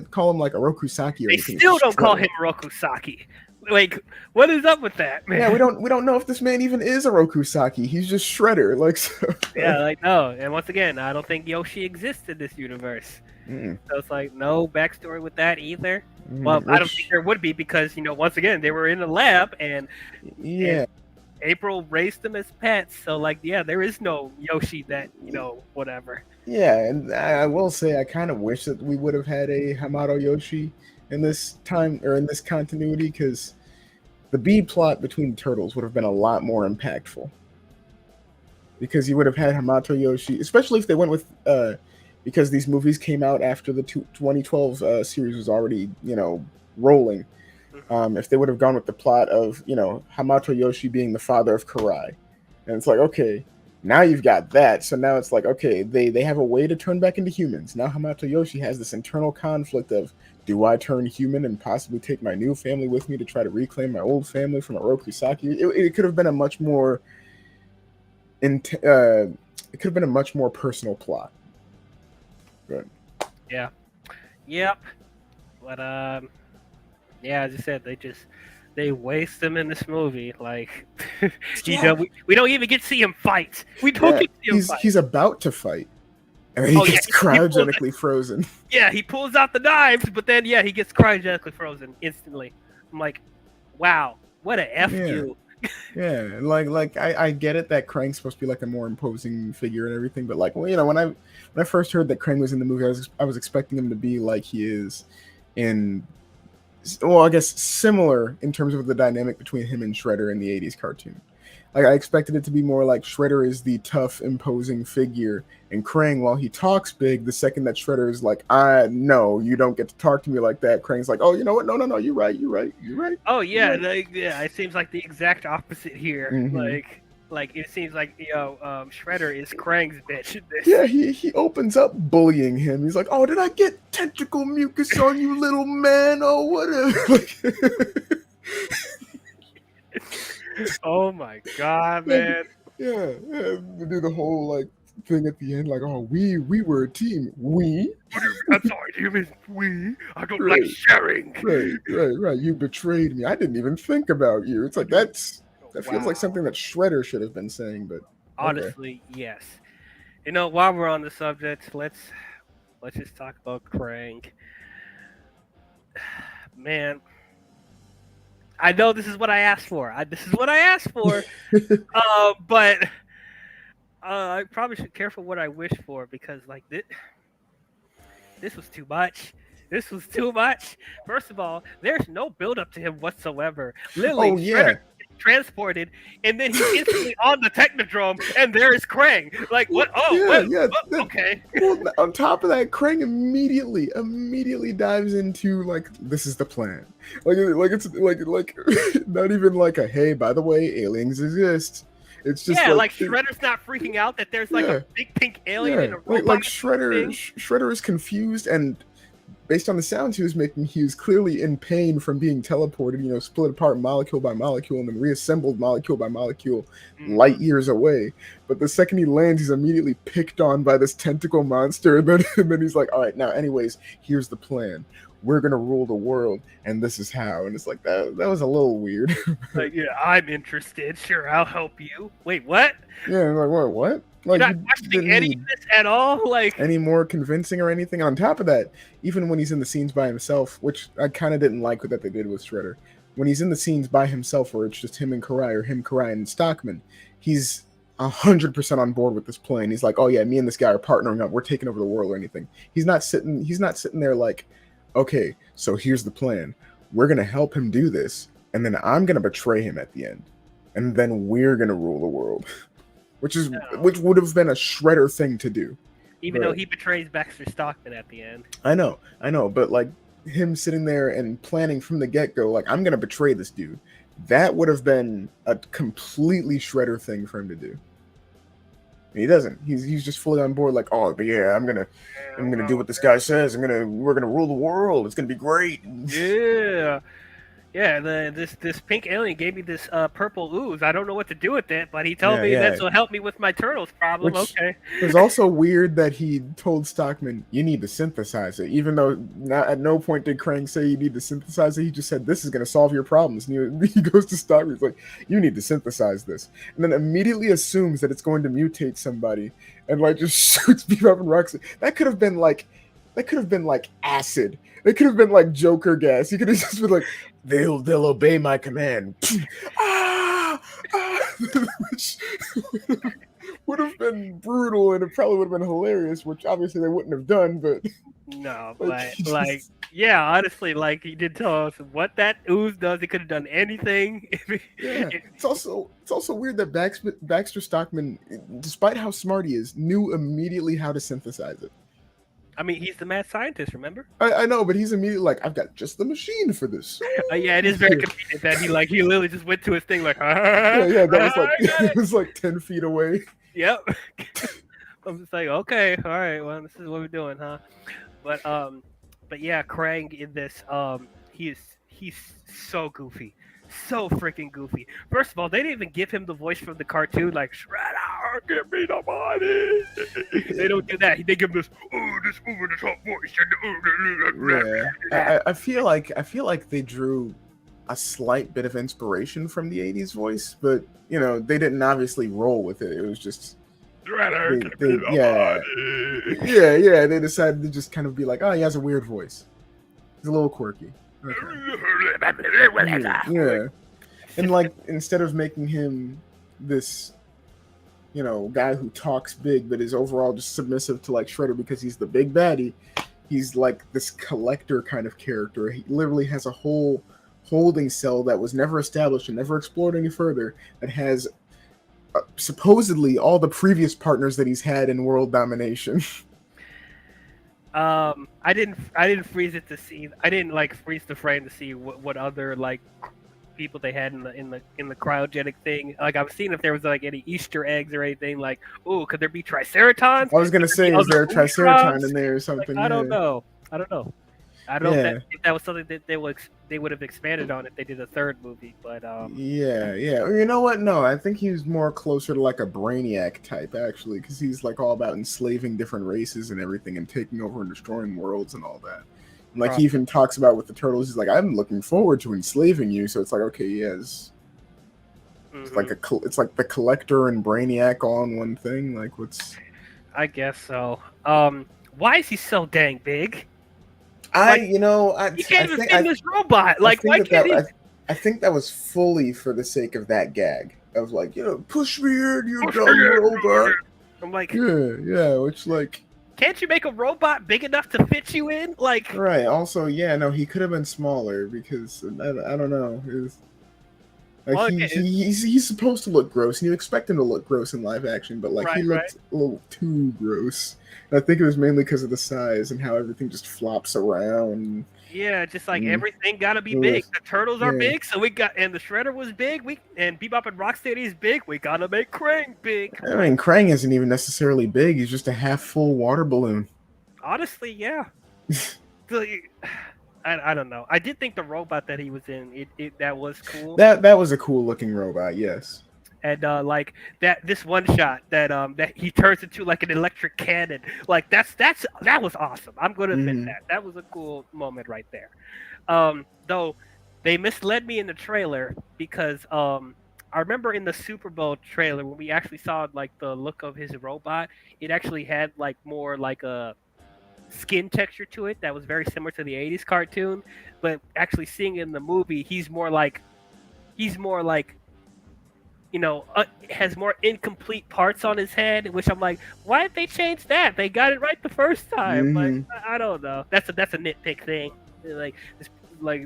call him like a Rokusaki or they anything. It's still just don't call Shredder. him Rokusaki. Like, what is up with that, Yeah, we man? don't know if this man even is a Rokusaki. He's just Shredder. Like, so, Yeah, like no. And once again, I don't think Yoshi exists in this universe. mm, So it's like no backstory with that either. Well, I don't think which there would be because once again they were in the lab and yeah, April raised them as pets. So like yeah, there is no Yoshi that whatever. yeah, and I will say I kind of wish that we would have had a Hamato Yoshi in this time or in this continuity, because the B plot between the turtles would have been a lot more impactful. Because you would have had Hamato Yoshi, especially if they went with because these movies came out after the 2012 series was already rolling. If they would have gone with the plot of Hamato Yoshi being the father of Karai, and it's like, okay, now you've got that. So now it's like, okay, they have a way to turn back into humans. Now Hamato Yoshi has this internal conflict of, do I turn human and possibly take my new family with me to try to reclaim my old family from a Rokusaki? It could have been a much more it could have been a much more personal plot. But Yeah. Yep. But yeah, as I said, they waste him in this movie. Like yeah, we don't even get to see him fight. We don't yeah, get to see him fight. he's about to fight, and then he Oh yeah, gets he pulls out, cryogenically frozen. yeah, he pulls out the knives, but then yeah, he gets cryogenically frozen instantly. I'm like, wow, what a f Yeah. you. Yeah, like I get it that Krang's supposed to be like a more imposing figure and everything, but like, well, when I first heard that Krang was in the movie, I was expecting him to be like he is in, well, I guess similar in terms of the dynamic between him and Shredder in the '80s cartoon. Like I expected it to be more like Shredder is the tough, imposing figure, and Krang, while he talks big, the second that Shredder is like, "I no, you don't get to talk to me like that," Krang's like, "Oh, you know what? No, no, no, you're right, you're right, you're right, Oh you're yeah, right." yeah. It seems like the exact opposite here. Mm-hmm. Like it seems like Shredder is Krang's bitch in this. Yeah, he opens up bullying him. He's like, "Oh, did I get tentacle mucus on you, little man? Oh, whatever." Oh my god, Like, man. yeah, they do the whole like thing at the end, like, "Oh, we were a team. We, I'm sorry, do you mean we? I don't like right, sharing. right. You betrayed me. I didn't even think about you." It's like that feels like Wow. something that Shredder should have been saying, but okay. Honestly, yes. You know, while we're on the subject, let's just talk about Krang. Man, I know this is what I asked for. This is what I asked for. But I probably should careful what I wish for because like this was too much. This was too much. First of all, there's no build up to him whatsoever. Literally, Oh Shredder yeah. gets transported, and then he's instantly on the Technodrome, and there is Krang. Like what? Oh, Yeah, what? yeah. Okay. Well, on top of that, Krang immediately dives into like this is the plan. Like it's like not even like a hey, by the way, aliens exist. It's just Yeah, like like Shredder's not freaking out that there's like a yeah, big pink alien yeah. in a Like robot Shredder, thing. Shredder is confused, and based on the sounds he was making, he was clearly in pain from being teleported. Split apart molecule by molecule and then reassembled molecule by molecule, light Hmm. years away. But the second he lands, he's immediately picked on by this tentacle monster, and then he's like, "All right, now, anyways, here's the plan. We're gonna rule the world, and this is how." And it's like that. That was a little weird. Like, yeah, I'm interested. Sure, I'll help you. Wait, what? Yeah, like what? What? You're Like not you questioning didn't any of need this at all? Like, any more convincing or anything. On top of that, even when he's in the scenes by himself, which I kind of didn't like what that they did with Shredder, when he's in the scenes by himself where it's just him and Karai or him, Karai, and Stockman, he's 100% on board with this plan. He's like, "Oh yeah, me and this guy are partnering up. We're taking over the world or anything." He's not sitting. He's not sitting there like, "Okay, so here's the plan. We're gonna help him do this, and then I'm gonna betray him at the end, and then we're gonna rule the world." no. Which would have been a Shredder thing to do. Even though But he betrays Baxter Stockman at the end. I know, but like him sitting there and planning from the get go, like I'm gonna betray this dude. That would have been a completely Shredder thing for him to do. He doesn't. He's just fully on board. Like, "Oh, but yeah, I'm gonna do what this guy says. We're gonna rule the world. It's gonna be great." Yeah. Yeah, this pink alien gave me this purple ooze. I don't know what to do with it, but he told Yeah, me yeah. this will help me with my turtles problem. Which Okay. is also weird that he told Stockman, "You need to synthesize it," even though at no point did Krang say you need to synthesize it. He just said, "This is going to solve your problems." And he goes to Stockman, he's like, "You need to synthesize this," and then immediately assumes that it's going to mutate somebody, and like just shoots Bebop and Roxy. That could have been like acid. It could have been like Joker gas. He could have just been like, they'll obey my command." Ah! Ah! Which would have been brutal, and it probably would have been hilarious, which obviously they wouldn't have done. But No, like, like yeah, honestly, like he did tell us what that ooze does. He could have done anything. yeah, it's also weird that Baxter Stockman, despite how smart he is, knew immediately how to synthesize it. I mean, he's the mad scientist. Remember? I know, but he's immediately like, "I've got just the machine for this." Yeah, it is very convenient that he literally just went to his thing like, Yeah, that was like I got it was like 10 feet away. Yep. I'm just like, okay, all right, well, this is what we're doing, huh? But but yeah, Krang in this, he's so goofy, so freaking goofy. First of all, they didn't even give him the voice from the cartoon, like Shredder, give me the money. They don't do that. They give him this, oh, this over the top voice. Yeah, I feel like they drew a slight bit of inspiration from the '80s voice, but they didn't obviously roll with it. It was just Shredder, give me the yeah, money. yeah. They decided to just kind of be like, "Oh, he has a weird voice. He's a little quirky." Okay. Yeah, and like instead of making him this, guy who talks big but is overall just submissive to like Shredder because he's the big baddie, he's like this collector kind of character. He literally has a whole holding cell that was never established and never explored any further that has supposedly all the previous partners that he's had in world domination. I didn't freeze it to see. I didn't like freeze the frame to see what other like people they had in the cryogenic thing. Like I was seeing if there was like any Easter eggs or anything. Like, oh, could there be triceratons? I was gonna Could there say, be is there other a Triceraton Ultrons? in there or Like something? I don't Yeah. know. I don't know. I don't know Yeah. if that was something that they would have expanded on if they did a third movie. But Yeah. Or you know what? No, I think he was more closer to like a Brainiac type, actually, because he's like all about enslaving different races and everything and taking over and destroying worlds and all that. And, like he even talks about with the turtles, he's like, I'm looking forward to enslaving you. So it's like, okay, yes. It's like it's like the Collector and Brainiac all in one thing. Like, what's? I guess so. Why is he so dang big? You know, He can't even think fit in this robot. Like, why that, can't he? I think that was fully for the sake of that gag of like, push me in, you Push dumb me in, robot. I'm like, yeah, which like, can't you make a robot big enough to fit you in? Like, right. Also, yeah, no, he could have been smaller because I don't know. Like well, okay, he's supposed to look gross, and you expect him to look gross in live action, but like he looked a little too gross. And I think it was mainly because of the size and how everything just flops around. yeah, just like everything gotta be big. The turtles are big, so and the Shredder was big. And Bebop and Rocksteady is big. We gotta make Krang big. I mean, Krang isn't even necessarily big. He's just a half full water balloon. Honestly, yeah. I don't know. I did think the robot that he was in, that was cool. That was a cool looking robot, yes. And like this one shot that he turns into like an electric cannon, like that was awesome. I'm gonna admit that was a cool moment right there. Though they misled me in the trailer because I remember in the Super Bowl trailer when we actually saw like the look of his robot, it actually had like more like a skin texture to it that was very similar to the 80s cartoon, but actually seeing it in the movie, he's more like has more incomplete parts on his head, which I'm like, why did they change that? They got it right the first time. Like, I don't know. That's a nitpick thing. Like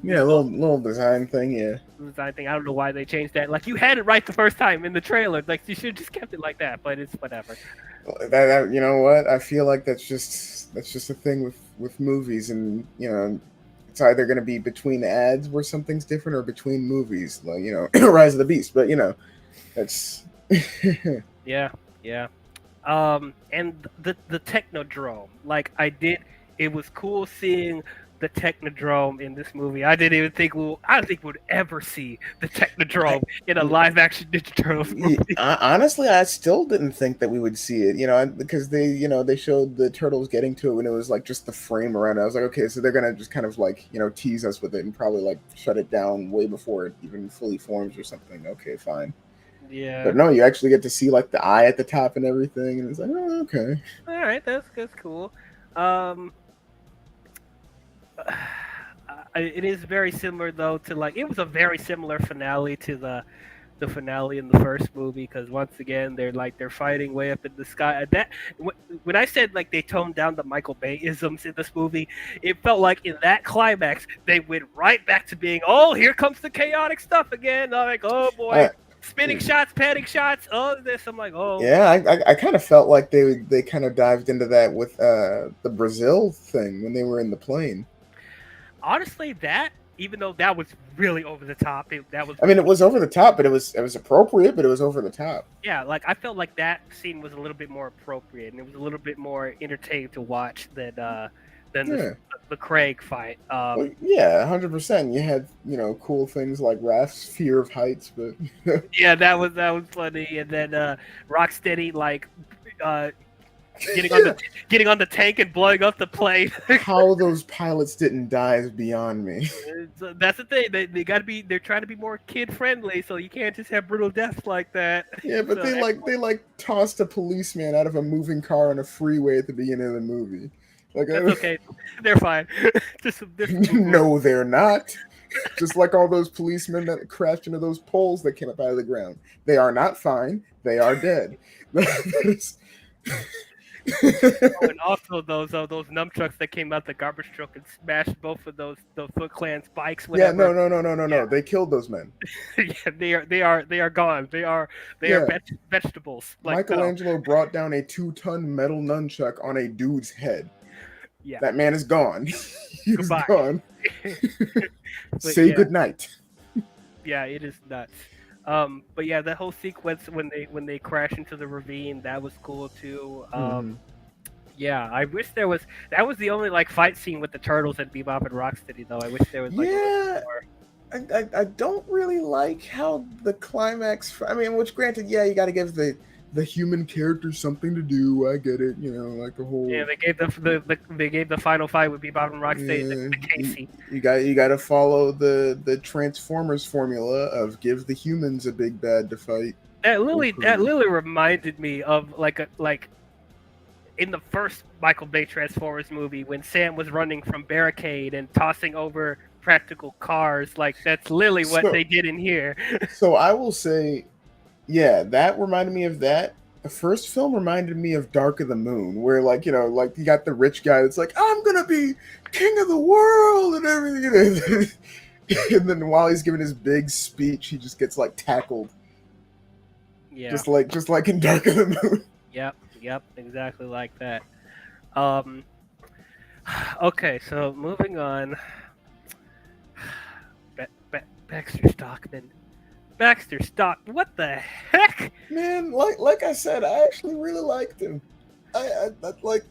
yeah, a little design thing, yeah. Design thing. I don't know why they changed that. Like, you had it right the first time in the trailer. Like, you should have just kept it like that. But it's whatever. That you know what? I feel like that's just a thing with movies, and it's either going to be between ads where something's different or between movies, like Rise of the Beast. But that's yeah. And the Technodrome, like it was cool seeing the Technodrome in this movie. I don't think we'd ever see the Technodrome in a live action Ninja Turtles movie. Honestly, I still didn't think that we would see it, because they showed the turtles getting to it when it was like just the frame around it. I was like, okay, so they're gonna just kind of like tease us with it and probably like shut it down way before it even fully forms or something. Okay, fine. Yeah. But no, you actually get to see like the eye at the top and everything, and it's like, oh, okay. All right, that's cool. It is very similar though to like it was a very similar finale to the finale in the first movie, because once again they're fighting way up in the sky. That when I said like they toned down the Michael Bay isms in this movie, it felt like in that climax they went right back to being, oh, here comes the chaotic stuff again. I'm like, oh boy. Spinning shots, panning shots, all of this. I'm like, oh. Yeah, I kind of felt like they kind of dived into that with the Brazil thing when they were in the plane. Honestly, even though that was really over the top, it was over the top, but it was appropriate, but it was over the top. Yeah, like I felt like that scene was a little bit more appropriate, and it was a little bit more entertaining to watch than the Craig fight. Well, yeah, 100%. You had cool things like Raph's fear of heights, but yeah, that was funny. And then Rocksteady like getting on the tank and blowing up the plane. How those pilots didn't die is beyond me. That's the thing. They're trying to be more kid friendly, so you can't just have brutal deaths like that. Yeah, but they tossed a policeman out of a moving car on a freeway at the beginning of the movie. Like, that's okay. They're fine. No, they're not. Just like all those policemen that crashed into those poles that came up out of the ground. They are not fine. They are dead. Oh, and also those nunchucks that came out the garbage truck and smashed both of those Foot Clan's bikes, Yeah, whatever. Yeah, no. They killed those men. yeah, they are gone. They are Yeah, vegetables. Like no, Michelangelo brought down a 2-ton metal nunchuck on a dude's head. yeah, That man is gone. He is goodbye. gone. But Say yeah, good night. yeah, it is nuts. But yeah, the whole sequence when they crash into the ravine, that was cool too. Hmm. Yeah, I wish there was. That was the only like fight scene with the turtles and Bebop and Rocksteady though. I wish there was like a little bit Yeah, more. I don't really like how the climax. I mean, which granted, yeah, you got to give the human characters something to do. I get it, like the Yeah, whole. they gave the final fight with Bebop and Rocksteady Yeah, to Casey. you got to follow the Transformers formula of give the humans a big bad to fight. That Lily reminded me of like in the first Michael Bay Transformers movie when Sam was running from barricade and tossing over practical cars. Like that's literally what So they did in here. so I will say, yeah, that reminded me of that. The first film reminded me of Dark of the Moon, where like you got the rich guy that's like, I'm gonna be king of the world and everything, and then while he's giving his big speech, he just gets like tackled, Yeah. just like in Dark of the Moon. Yep. Yep. Exactly like that. Um. Okay. So moving on. Baxter Stockman. Baxter Stock. What the heck? Man, like I said, I actually really liked him. I like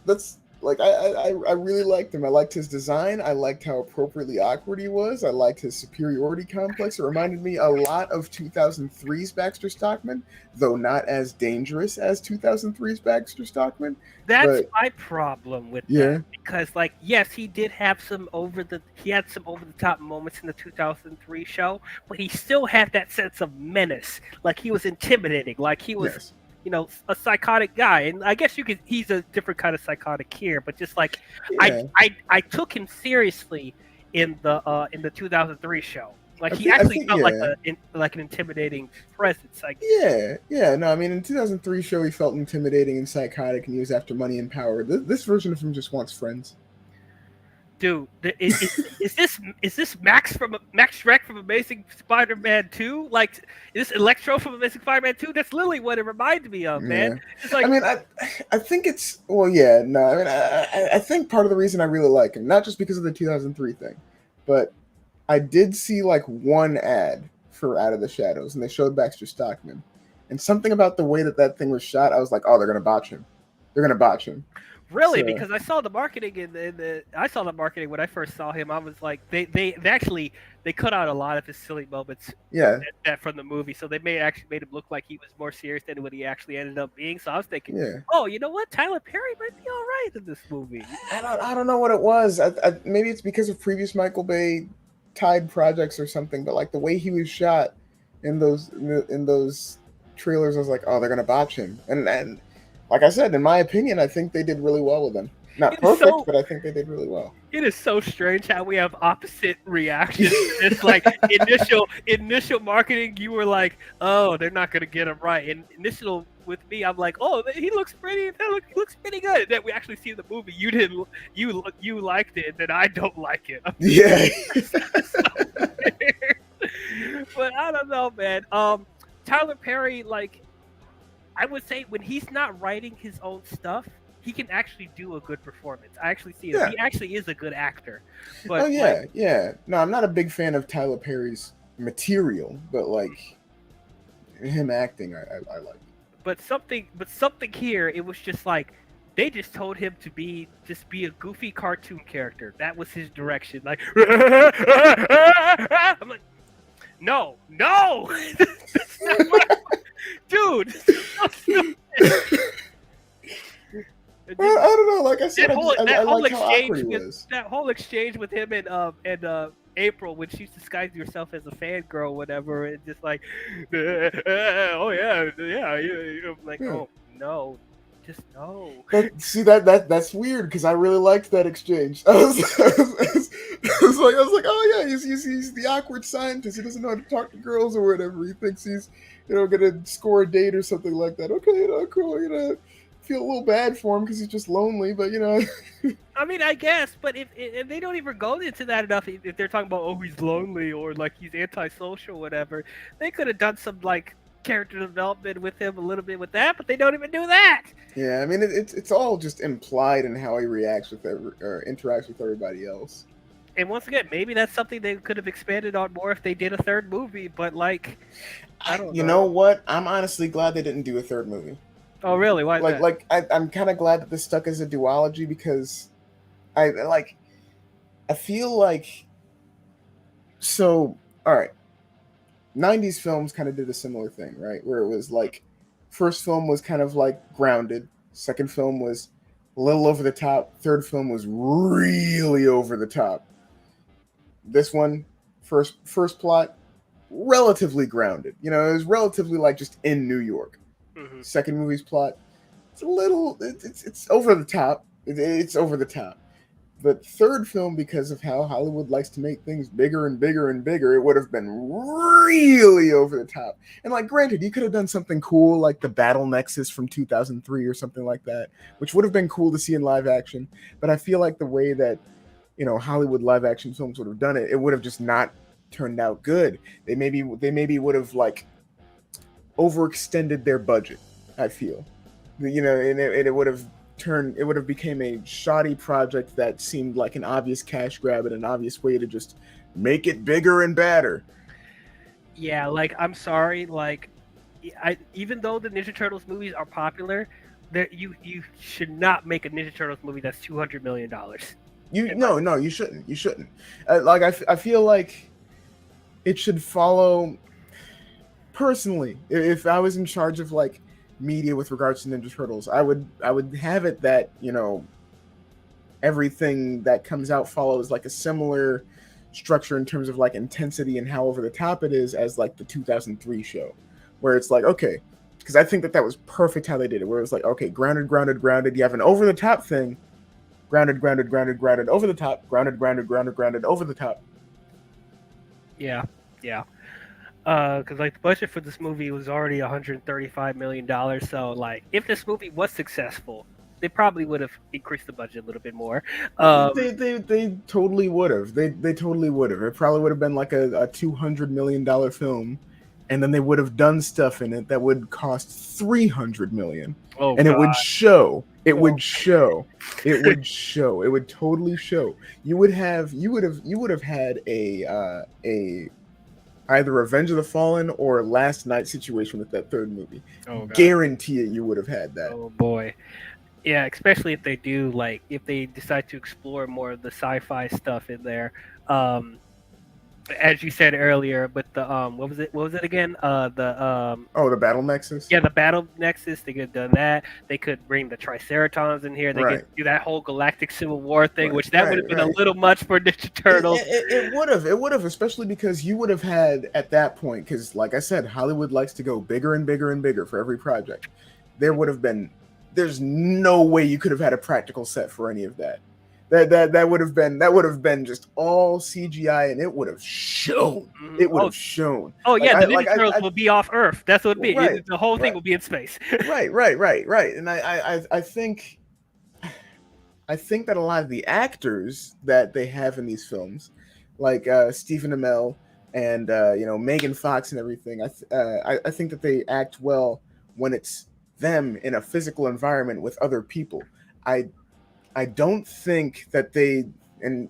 that's like I really liked him. I liked his design. I liked how appropriately awkward he was. I liked his superiority complex. It reminded me a lot of 2003's Baxter Stockman, though not as dangerous as 2003's Baxter Stockman. That's But my problem with that yeah, because, like, yes, he had some over the top moments in the 2003 show, but he still had that sense of menace. Like he was intimidating. Like he was, yes, a psychotic guy. And I guess he's a different kind of psychotic here, but just like I, yeah. I took him seriously in the 2003 show. Like he I actually think felt yeah. like an intimidating presence. Like Yeah. No, I mean, in 2003 show, he felt intimidating and psychotic, and he was after money and power. This version of him just wants friends. dude, is this Max Shrek from Amazing Spider-Man 2? Like, is this Electro from Amazing Spider-Man 2? That's literally what it reminded me of, man. Yeah, It's I like, mean, I think it's well, yeah, no, I mean, I think part of the reason I really like him, not just because of the 2003 thing, but I did see like one ad for Out of the Shadows, and they showed Baxter Stockman, and something about the way that thing was shot, I was like, oh, they're gonna botch him, they're gonna botch him. really, So because I saw the marketing I saw the marketing when I first saw him. I was like, they actually they cut out a lot of his silly moments yeah, that from the movie, so they actually made him look like he was more serious than what he actually ended up being. So I was thinking, yeah. oh, you know what, Tyler Perry might be all right in this movie. I don't know what it was. Maybe it's because of previous Michael Bay tied projects or something, but like the way he was shot in those trailers, I was like, oh, they're gonna botch him. And like I said, in my opinion, I think they did really well with him. Not It is perfect, so but I think they did really well. It is so strange how we have opposite reactions to this. Like initial marketing, you were like, "Oh, they're not gonna get him right." And initial with me, I'm like, "Oh, he looks pretty. He looks pretty good." And then we actually see the movie. You didn't. You liked it, and then I don't like it. Yeah. So weird. But I don't know, man. Tyler Perry, like I would say, when he's not writing his own stuff, he can actually do a good performance. I actually see it. Yeah. He actually is a good actor. Oh But like, yeah, yeah. No, I'm not a big fan of Tyler Perry's material, but like him acting, I like. but something here, it was just like they just told him to be a goofy cartoon character. That was his direction. Like, I'm like, no, no, that's not what dude. Well, I don't know. Like I said, I like how awkward he was. that whole exchange with him and April when she's disguising herself as a fangirl, whatever, and just like, oh yeah, yeah, I'm like, Yeah. oh no, just no. See that's weird because I really liked that exchange. I was like, oh yeah, he's the awkward scientist. He doesn't know how to talk to girls or whatever. He thinks he's gonna score a date or something like that. Okay, cool, feel a little bad for him because he's just lonely, but you know. I mean, I guess, but if they don't even go into that enough, if they're talking about oh he's lonely or like he's antisocial, whatever, they could have done some like character development with him a little bit with that, but they don't even do that. Yeah, I mean it's all just implied in how he reacts with or interacts with everybody else. And once again, maybe that's something they could have expanded on more if they did a third movie. But like, I don't You know. know what? I'm honestly glad they didn't do a third movie. Oh really? Why? I'm kind of glad that this stuck as a duology because I feel like so. All right, 90s films kind of did a similar thing, right? Where it was like, first film was kind of like grounded, second film was a little over the top, third film was really over the top. This one, first plot, relatively grounded. You know, it was relatively like just in New York. Mm-hmm. Second movie's plot, it's a little, it's over the top. It's over the top. But third film, because of how Hollywood likes to make things bigger and bigger and bigger, it would have been really over the top. And like, granted, you could have done something cool like the Battle Nexus from 2003 or something like that, which would have been cool to see in live action. But I feel like the way that, you know, Hollywood live action films would have done it, it would have just not turned out good. They maybe would have like overextended their budget. I feel, you know, and it would have became a shoddy project that seemed like an obvious cash grab and an obvious way to just make it bigger and badder. Yeah, like I'm sorry, like even though the Ninja Turtles movies are popular, you should not make a Ninja Turtles movie that's $200 million. You shouldn't. I feel like it should follow. Personally, if I was in charge of like media with regards to Ninja Turtles, I would have it that, you know, everything that comes out follows like a similar structure in terms of like intensity and how over the top it is as like the 2003 show, where it's like, okay, because I think that was perfect how they did it, where it was like, okay, grounded, you have an over the top thing, grounded, over the top, grounded, over the top. Yeah. Because like the budget for this movie was already $135 million, so like if this movie was successful, they probably would have increased the budget a little bit more. They totally would have. They totally would have. It probably would have been like a $200 million film, and then they would have done stuff in it that would cost $300 million. Oh, and God. It would show. It would show. It would show. It would totally show. You would have had a either Revenge of the Fallen or Last Night situation with that third movie. Oh, God. Guarantee it, you would have had that. Oh boy. Yeah, especially if they do, like, if they decide to explore more of the sci-fi stuff in there. As you said earlier, but the what was it again? The Battle Nexus. Yeah, the Battle Nexus. They could have done that. They could bring the Triceratons in here. They could do that whole Galactic Civil War thing, which would have been a little much for Ninja Turtles. It would have, especially because you would have had at that point, because like I said, Hollywood likes to go bigger and bigger and bigger for every project. There's no way you could have had a practical set for any of that. That would have been just all CGI, and it would have shown. It would have shown. Oh yeah, the Ninja Turtles will be off Earth. That's what it would be. Right, the whole thing will be in space. Right. And I think that a lot of the actors that they have in these films, like Stephen Amell and Megan Fox and everything, I think that they act well when it's them in a physical environment with other people. I don't think that they, and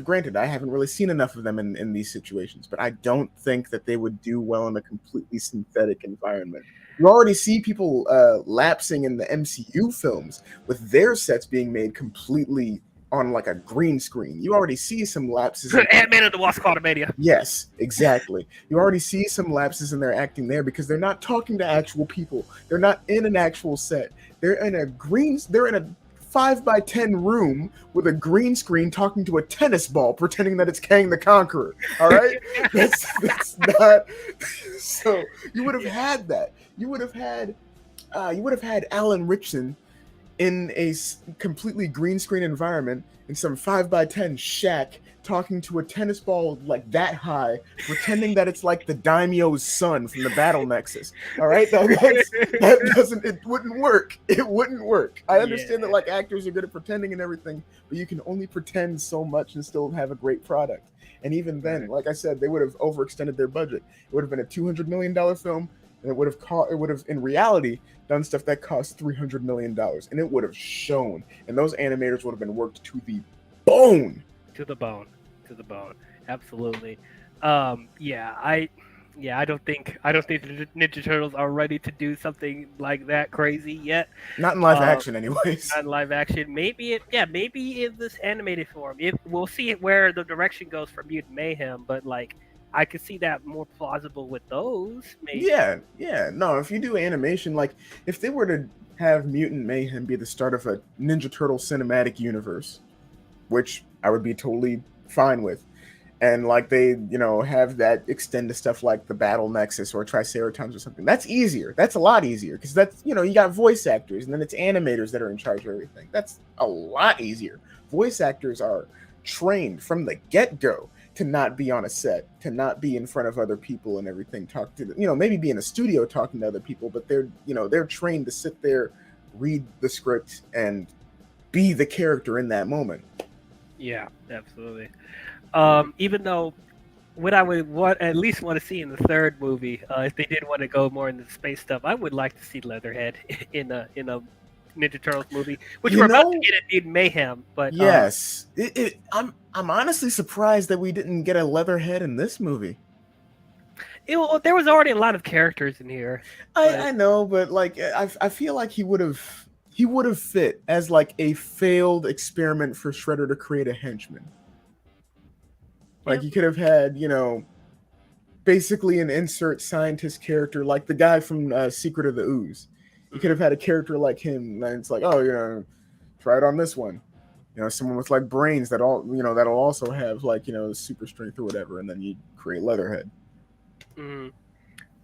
granted, I haven't really seen enough of them in these situations, but I don't think that they would do well in a completely synthetic environment. You already see people lapsing in the MCU films with their sets being made completely on like a green screen. You already see some lapses. Ant-Man and the Wasp: Quantumania. Yes, exactly. You already see some lapses in their acting there because they're not talking to actual people. They're not in an actual set. They're in a 5x10 room with a green screen talking to a tennis ball, pretending that it's Kang the Conqueror. All right, that's not. So you would have had that. You would have had Alan Ritchson in a completely green screen environment in some 5x10 shack talking to a tennis ball like that high, pretending that it's like the daimyo's son from the battle nexus. All right, it wouldn't work. It wouldn't work. I understand that Yeah. like actors are good at pretending and everything, but you can only pretend so much and still have a great product. And even then, Right. like I said, they would have overextended their budget. It would have been a $200 million film, and it would have in reality done stuff that cost $300 million, and it would have shown. And those animators would have been worked to the bone. To the bone. To the bone. Absolutely. Yeah, I don't think the Ninja Turtles are ready to do something like that crazy yet. Not in live Um, action, anyways. Not in live action. Maybe in this animated form. We'll see where the direction goes for Mutant Mayhem, but like I could see that more plausible with those, maybe. Yeah, yeah. No, if you do animation, like if they were to have Mutant Mayhem be the start of a Ninja Turtle cinematic universe, which I would be totally fine with, and like they, have that extend to stuff like the Battle Nexus or Triceratons or something. That's easier. That's a lot easier because that's you got voice actors and then it's animators that are in charge of everything. That's a lot easier. Voice actors are trained from the get go to not be on a set, to not be in front of other people and everything. Talk to maybe be in a studio talking to other people, but they're trained to sit there, read the script, and be the character in that moment. Yeah, absolutely. Even though what I would at least want to see in the third movie, if they did want to go more into the space stuff, I would like to see Leatherhead in a Ninja Turtles movie, which You we're about to know, get in Mayhem. But yes, I'm honestly surprised that we didn't get a Leatherhead in this movie. there was already a lot of characters in here. I know, but like I feel like he would have fit as like a failed experiment for Shredder to create a henchman. Yeah, Like you could have had, basically an insert scientist character like the guy from Secret of the Ooze. You could have had a character like him, and it's like, oh, try it on this one. Someone with like brains that'll also have like super strength or whatever, and then you create Leatherhead. mhm.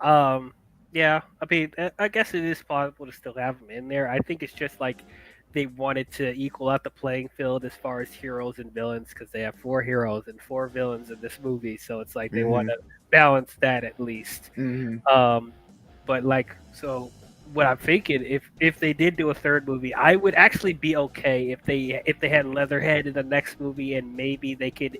Um, yeah, I mean, I guess it is possible to still have them in there. I think it's just like they wanted to equal out the playing field as far as heroes and villains because they have four heroes and four villains in this movie. So it's like they want Mm-hmm. to balance that at least. Mm-hmm. Um, but like, so what I'm thinking, if they did do a third movie, I would actually be okay if they had Leatherhead in the next movie and maybe they could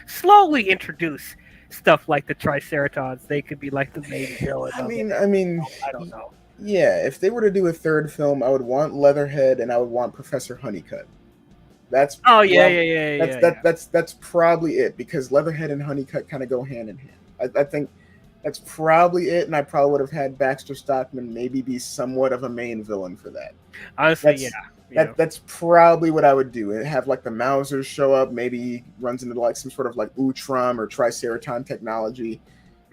slowly introduce stuff like the Triceratons. They could be like the main villain I of it. mean, I mean, I don't know. yeah. If they were to do a third film, I would want Leatherhead and I would want Professor Honeycutt. That's Oh yeah, prob- yeah, yeah, that's yeah, that yeah. that's probably it because Leatherhead and Honeycutt kind of go hand in hand. I think that's probably it, and I probably would have had Baxter Stockman maybe be somewhat of a main villain for that. Honestly, yeah, That's yeah. that's probably what I would do. And have like the Mausers show up, maybe he runs into like some sort of like Utrom or Triceraton technology,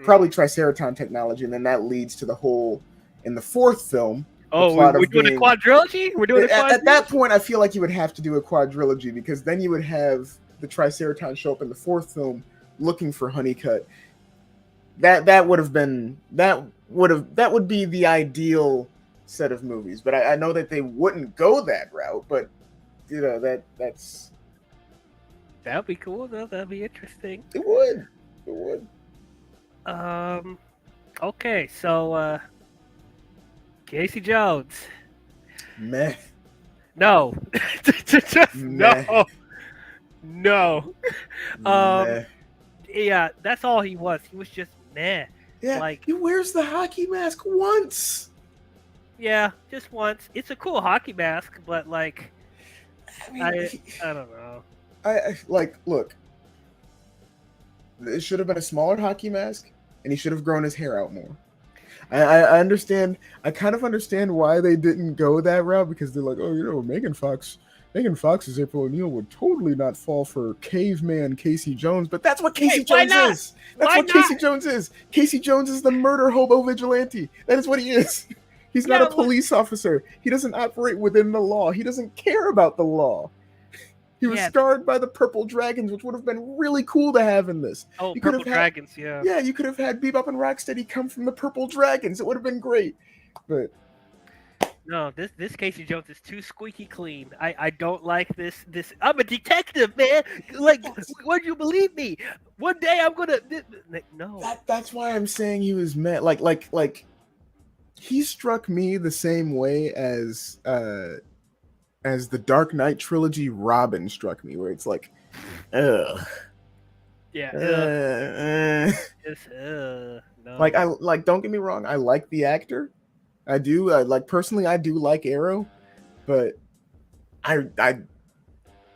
probably Mhm. Triceraton technology, and then that leads to the whole in the fourth film, the Oh, plot we're of doing a being quadrilogy. We're doing a at that quadrilogy. point, I feel like you would have to do a quadrilogy because then you would have the Triceraton show up in the fourth film looking for Honeycutt. That would have been that would be the ideal set of movies. But I know that they wouldn't go that route. But that's That'd be cool though. That'd be interesting. it would it would Um. Okay, so Casey Jones. meh No, just meh no, no. Um. meh. Yeah, that's all he was. He was just meh. Yeah, Like, he wears the hockey mask once. yeah, just once. It's a cool hockey mask, but like, I mean, I don't know. I like look. It should have been a smaller hockey mask, and he should have grown his hair out more. I understand. I kind of understand why they didn't go that route because they're like, oh, Megan Fox's April O'Neil would totally not fall for caveman Casey Jones, but that's what Casey Hey, why Jones not? is. That's Why what Casey not? Jones is. Casey Jones is the murder hobo vigilante. That is what he is. He's not Yeah, a police officer. He doesn't operate within the law. He doesn't care about the law. He was yeah. scarred by the purple dragons, which would have been really cool to have in this. Oh, You could Purple have had, Dragons. Yeah. yeah, you could have had Bebop and Rocksteady come from the purple dragons. It would have been great. But No, this Casey Jones is too squeaky clean. I don't like this. I'm a detective, man. Like, That's would you believe me? One day I'm gonna. No. that's why I'm saying he was met. Like he struck me the same way as the Dark Knight trilogy Robin struck me, where it's like, ugh. Yeah. It's, Like I no. like don't get me wrong, I like the actor. I do. I like personally I do like Arrow, but I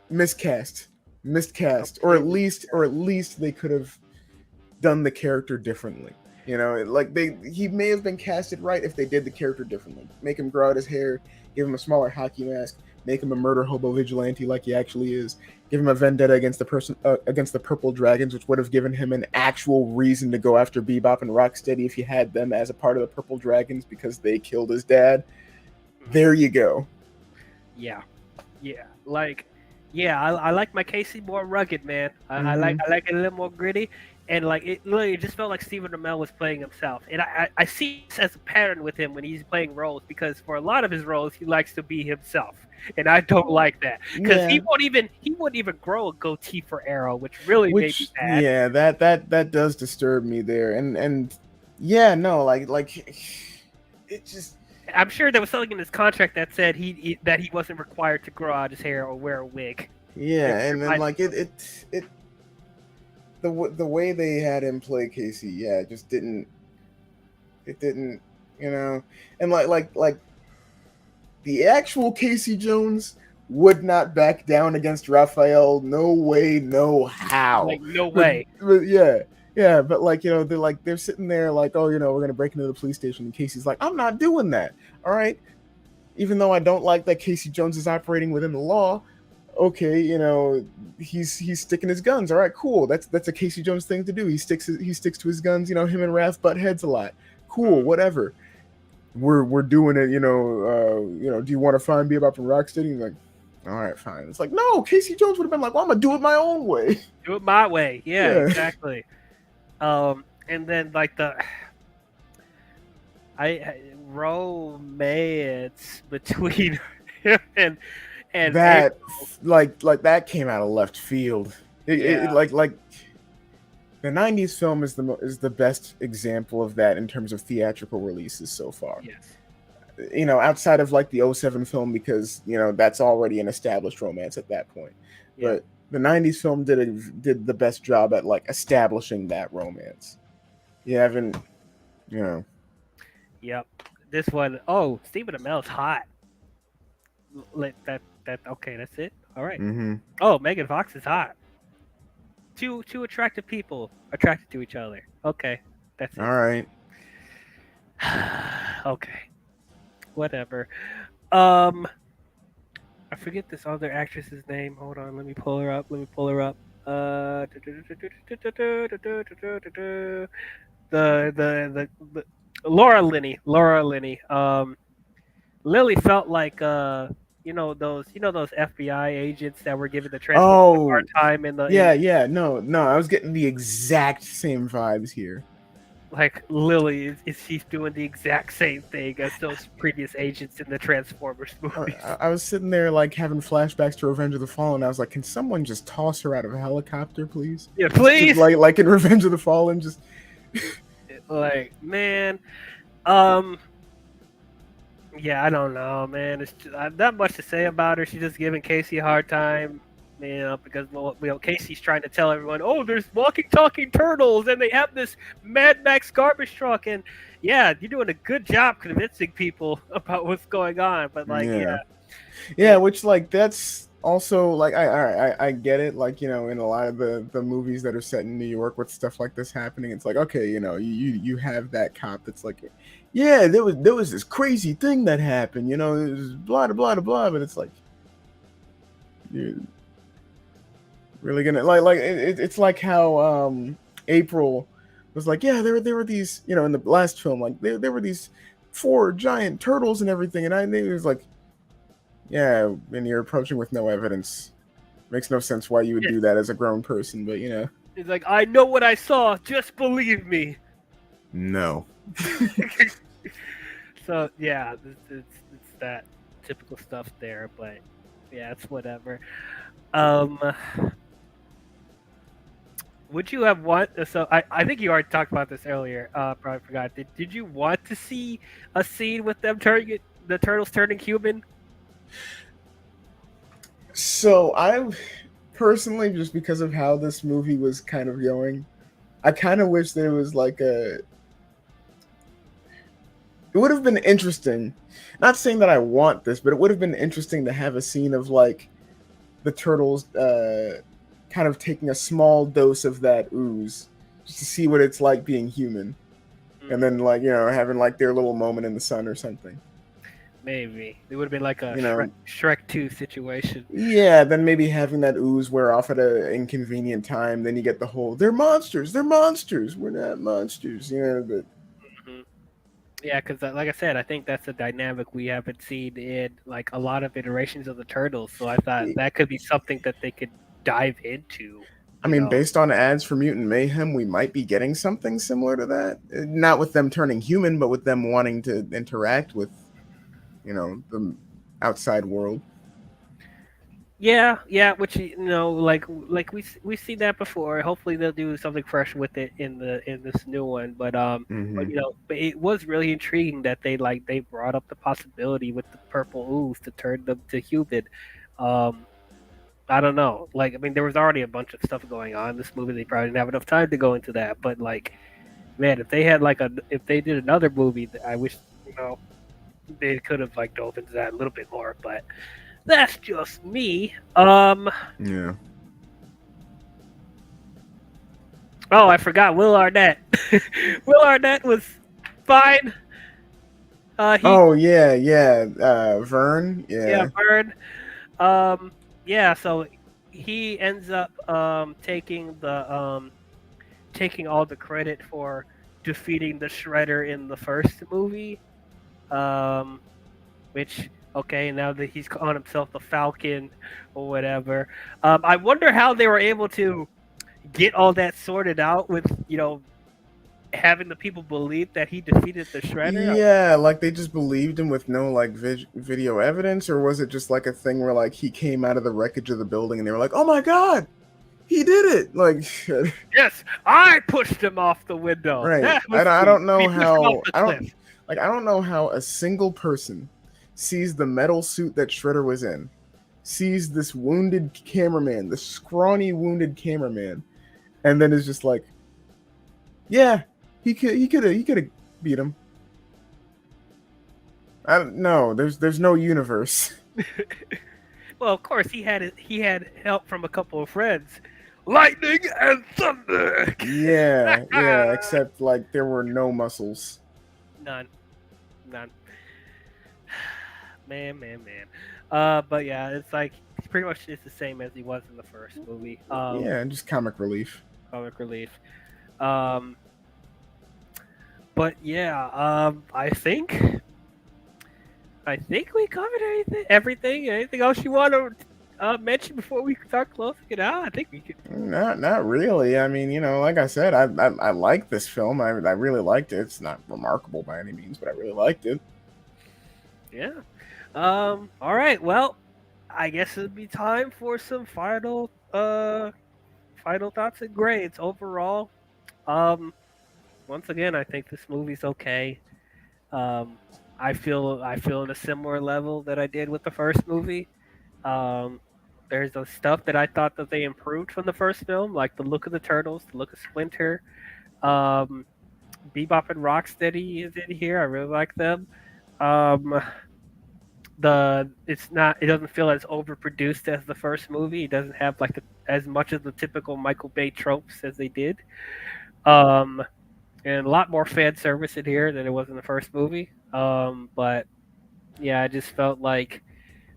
miscast. Miscast. Completely. Or at least they could have done the character differently. Like he may have been casted right if they did the character differently. Make him grow out his hair, give him a smaller hockey mask, make him a murder hobo vigilante like he actually is. Give him a vendetta against the Purple Dragons, which would have given him an actual reason to go after Bebop and Rocksteady if you had them as a part of the Purple Dragons because they killed his dad. There you go. Yeah. Yeah. Like, yeah, I like my Casey more rugged, man. Mm-hmm. I like it a little more gritty, and like it literally just felt like Stephen Amell was playing himself. And I see this as a pattern with him when he's playing roles because for a lot of his roles he likes to be himself, and I don't like that because Yeah. he wouldn't even grow a goatee for Arrow, which really made me Which mad. yeah, that does disturb me there. And yeah, no, like it just I'm sure there was something in his contract that said that he wasn't required to grow out his hair or wear a wig. yeah, and then Reminds like it the way they had him play Casey, yeah, it just didn't, you know. And like the actual Casey Jones would not back down against Raphael. No way, no how. like no But, way. but yeah, yeah. But like they're sitting there like, oh, we're gonna break into the police station, and Casey's like, I'm not doing that. All right. Even though I don't like that Casey Jones is operating within the law, okay, he's sticking his guns. All right, cool. That's a Casey Jones thing to do. He sticks to his guns. Him and Raph butt heads a lot. Cool, whatever. We're doing it. Do you want to find Bebop and Rocksteady? Like, all right, fine. It's like, no, Casey Jones would have been like, well, I'm gonna do it my own way. Do it my way. Yeah, Yeah, exactly. And then like romance between him and that April. like that came out of left field. Yeah. Like the '90s film is the best example of that in terms of theatrical releases so far. Yes. Outside of like the '07 film because that's already an established romance at that point. Yeah. But the '90s film did the best job at like establishing that romance. You haven't, you know. Yep. This one, oh, Stephen Amell's hot. Let that okay. That's it. All right. Mm-hmm. Oh, Megan Fox is hot. Two attractive people attracted to each other. Okay, that's All it. right. Okay, whatever. Um, I forget this other actress's name. Hold on, let me pull her up. Let me pull her up. The Laura Linney. Laura Linney. Lily felt like those FBI agents that were giving the Transformers a hard Oh, time in the yeah, yeah. No, no. I was getting the exact same vibes here. like Lily is she's doing the exact same thing as those previous agents in the Transformers movies. I was sitting there like having flashbacks to Revenge of the Fallen. I was like, can someone just toss her out of a helicopter, please? Yeah, Just please. like in Revenge of the Fallen, just Like, man, um, yeah, I don't know, man. It's just, not much to say about her. She's just giving Casey a hard time, because Casey's trying to tell everyone, oh, there's walking, talking turtles, and they have this Mad Max garbage truck, and yeah, you're doing a good job convincing people about what's going on. But like, yeah, yeah. Yeah, which like that's also like I get it. Like in a lot of the movies that are set in New York with stuff like this happening, it's like okay, you have that cop that's like, yeah, there was this crazy thing that happened. It was blah blah blah blah, but it's like you're really gonna it's like how April was like, yeah, there were these in the last film like there were these four giant turtles and everything, and it was like. Yeah, and you're approaching with no evidence. Makes no sense why you would yeah. do that as a grown person, but It's like I know what I saw. Just believe me. no. So yeah, it's that typical stuff there, but yeah, it's whatever. Um, would you have want? So I think you already talked about this earlier. Probably forgot. Did you want to see a scene with them turning the turtles turning human? So I personally, just because of how this movie was kind of going, I kind of wish there was like a. It would have been interesting. Not saying that I want this, but it would have been interesting to have a scene of like the turtles kind of taking a small dose of that ooze just to see what it's like being human, and then like having like their little moment in the sun or something. Maybe it would have been like a You know, Shrek 2 situation. yeah. Then maybe having that ooze wear off at an inconvenient time. Then you get the whole they're monsters, they're monsters, we're not monsters. But Mhm. Yeah, because like I said, I think that's a dynamic we haven't seen in like a lot of iterations of the turtles. So I thought that could be something that they could dive into. I You mean, know, based on ads for Mutant Mayhem, we might be getting something similar to that. Not with them turning human, but with them wanting to interact with, the outside world. yeah, which we see that before. Hopefully they'll do something fresh with it in this new one. But Hmm. but it was really intriguing that they brought up the possibility with the purple ooze to turn them to human. Um, I don't know. Like, I mean, there was already a bunch of stuff going on in this movie. They probably didn't have enough time to go into that. But like, man, if they did another movie, I wish you know they could have like dove into that a little bit more. But that's just me. Yeah. Oh, I forgot Will Arnett. Will Arnett was fine. He Oh yeah, yeah. Vern. Yeah, Yeah. Bird. Yeah, so he ends up taking all the credit for defeating the Shredder in the first movie. Um, which okay, now that he's calling himself the Falcon or whatever. I wonder how they were able to get all that sorted out with having the people believe that he defeated the Shredder. Yeah, like they just believed him with no like video evidence, or was it just like a thing where like he came out of the wreckage of the building and they were like, "Oh my god, he did it!" Like, Yes, I pushed him off the window. right? That was I me. don't He know pushed him off how the cliff. I don't know how a single person sees the metal suit that Shredder was in, sees this wounded cameraman, the scrawny wounded cameraman, and then is just like, "Yeah, he could have beat him." I don't know. There's no universe. Well, of course he had help from a couple of friends, lightning and thunder. Yeah, yeah. Except like there were no muscles. None, none. Man. But yeah, it's like he's pretty much just the same as he was in the first movie. Yeah, just comic relief. Comic relief. Um, but yeah, I think we covered everything. Anything else you want to mention before we start closing it out? I think we could. Not really. I mean, like I said, I like this film. I really liked it. It's not remarkable by any means, but I really liked it. Yeah. All right. Well, I guess it'd be time for some final thoughts and grades overall. Um, Once again, I think this movie's okay. Um, I feel in a similar level that I did with the first movie. Um, there's the stuff that I thought that they improved from the first film, like the look of the turtles, the look of Splinter. Um, Bebop and Rocksteady is in here. I really like them. Um, it doesn't feel as overproduced as the first movie. It doesn't have like as much of the typical Michael Bay tropes as they did. Um, and a lot more fan service in here than it was in the first movie. But yeah, I just felt like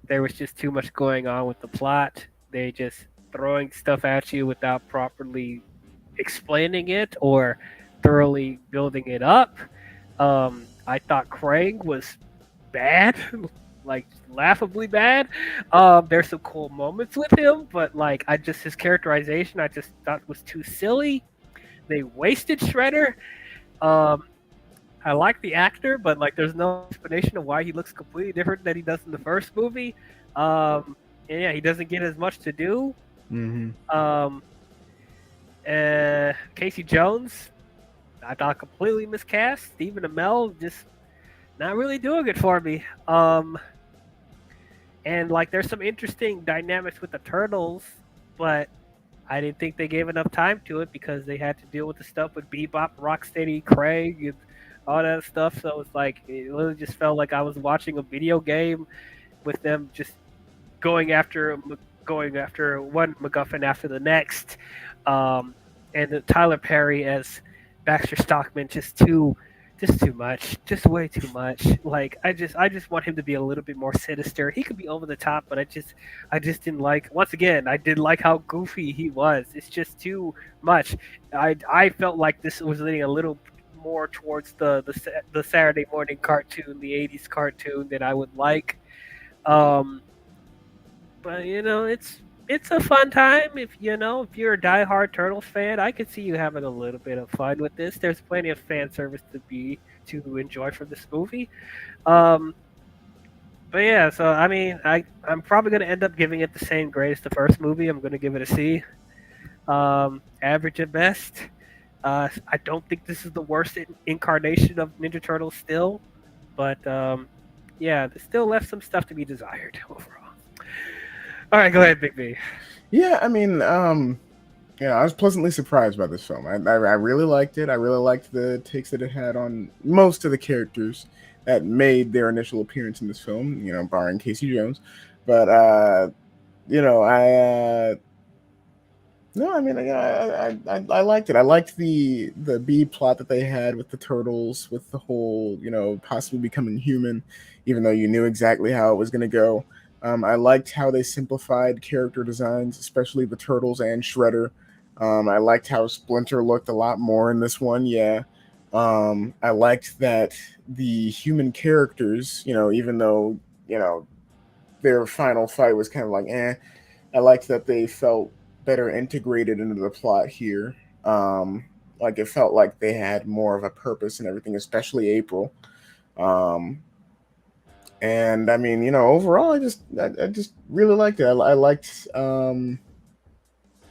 there was just too much going on with the plot. They just throwing stuff at you without properly explaining it or thoroughly building it up. I thought Krang was bad, like laughably bad. There's some cool moments with him, but like his characterization I just thought was too silly. They wasted Shredder. Um, I like the actor, but like, there's no explanation of why he looks completely different than he does in the first movie. And yeah, he doesn't get as much to do. Mm-hmm. Um, Casey Jones, I thought completely miscast. Stephen Amell just not really doing it for me. And like, there's some interesting dynamics with the turtles, but I didn't think they gave enough time to it because they had to deal with the stuff with Bebop, Rocksteady, Craig, and all that stuff. So it's like, it literally just felt like I was watching a video game with them just going after going after one MacGuffin after the next. Um, and Tyler Perry as Baxter Stockman, just too much, just way too much. Like, I just want him to be a little bit more sinister. He could be over the top, but I just didn't like. Once again, I didn't like how goofy he was. It's just too much. I felt like this was leaning a little more towards the Saturday morning cartoon, the '80s cartoon that I would like. Um, but it's a fun time if you're a diehard Turtles fan. I could see you having a little bit of fun with this. There's plenty of fan service to enjoy from this movie. Um, but yeah, so I mean, I'm probably gonna end up giving it the same grade as the first movie. I'm gonna give it a C, average at best. I don't think this is the worst incarnation of Ninja Turtles still, but yeah, it still left some stuff to be desired overall. All right, go ahead, Big B. Yeah, I mean, yeah, I was pleasantly surprised by this film. I really liked it. I really liked the takes that it had on most of the characters that made their initial appearance in this film. You know, barring Casey Jones, but I no, I mean, I liked it. I liked the B plot that they had with the turtles, with the whole possibly becoming human, even though you knew exactly how it was going to go. I liked how they simplified character designs, especially the turtles and Shredder. I liked how Splinter looked a lot more in this one. Yeah. I liked that the human characters, even though their final fight was kind of like eh. I liked that they felt better integrated into the plot here. Like it felt like they had more of a purpose and everything, especially April. Um, and I mean, overall, I just really liked it. I liked, what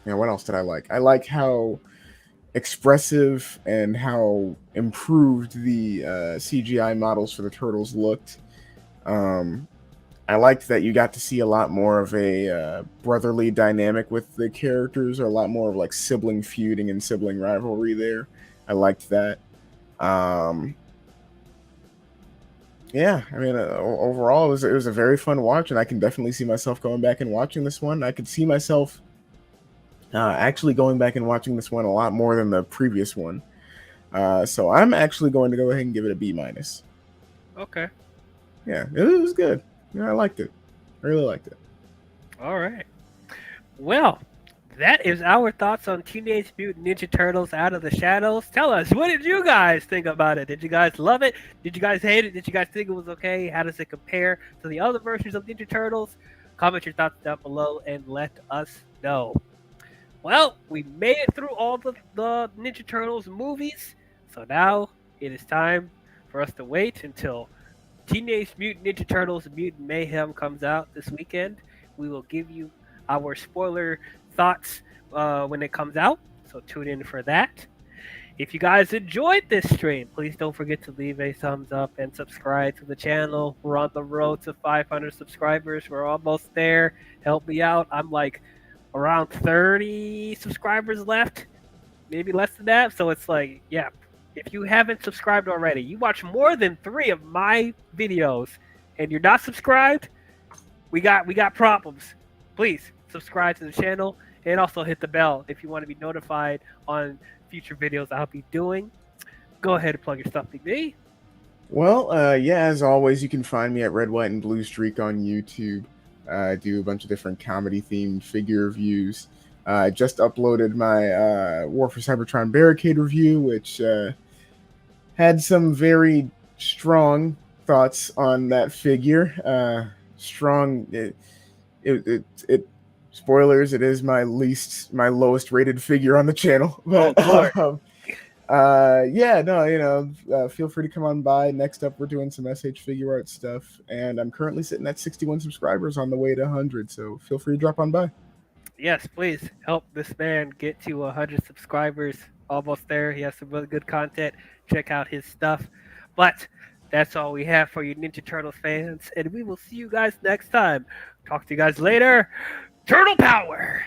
else did I like? I like how expressive and how improved the CGI models for the turtles looked. Um, I liked that you got to see a lot more of a brotherly dynamic with the characters, or a lot more of like sibling feuding and sibling rivalry there. I liked that. Um, yeah, I mean, overall, it was a very fun watch, and I can definitely see myself going back and watching this one. I could see myself actually going back and watching this one a lot more than the previous one. So I'm actually going to go ahead and give it a B minus. Okay. Yeah, it was good. Yeah, I liked it. I really liked it. All right. Well, that is our thoughts on Teenage Mutant Ninja Turtles Out of the Shadows. Tell us, what did you guys think about it? Did you guys love it? Did you guys hate it? Did you guys think it was okay? How does it compare to the other versions of Ninja Turtles? Comment your thoughts down below and let us know. Well, we made it through all the Ninja Turtles movies, so now it is time for us to wait until Teenage Mutant Ninja Turtles Mutant Mayhem comes out this weekend. We will give you our spoiler thoughts when it comes out, so tune in for that. If you guys enjoyed this stream, please don't forget to leave a thumbs up and subscribe to the channel. We're on the road to 500 subscribers. We're almost there. Help me out. I'm like around 30 subscribers left, maybe less than that. So it's like, yeah, if you haven't subscribed already, you watch more than 3 of my videos and you're not subscribed, we got problems. Please subscribe to the channel and also hit the bell if you want to be notified on future videos I'll be doing. Go ahead and plug your stuff, Big B. Well, yeah, as always, you can find me at Red, White, and Blue Streak on YouTube. I do a bunch of different comedy-themed figure reviews. I just uploaded my War for Cybertron Barricade review, which had some very strong thoughts on that figure. Strong. It spoilers. It is my lowest rated figure on the channel. Oh, But Lord. Yeah, no, feel free to come on by. Next up, we're doing some SH figure art stuff, and I'm currently sitting at 61 subscribers on the way to 100. So feel free to drop on by. Yes, please help this man get to 100 subscribers. Almost there. He has some really good content. Check out his stuff. But that's all we have for you Ninja Turtle fans, and we will see you guys next time. Talk to you guys later. Turtle Power!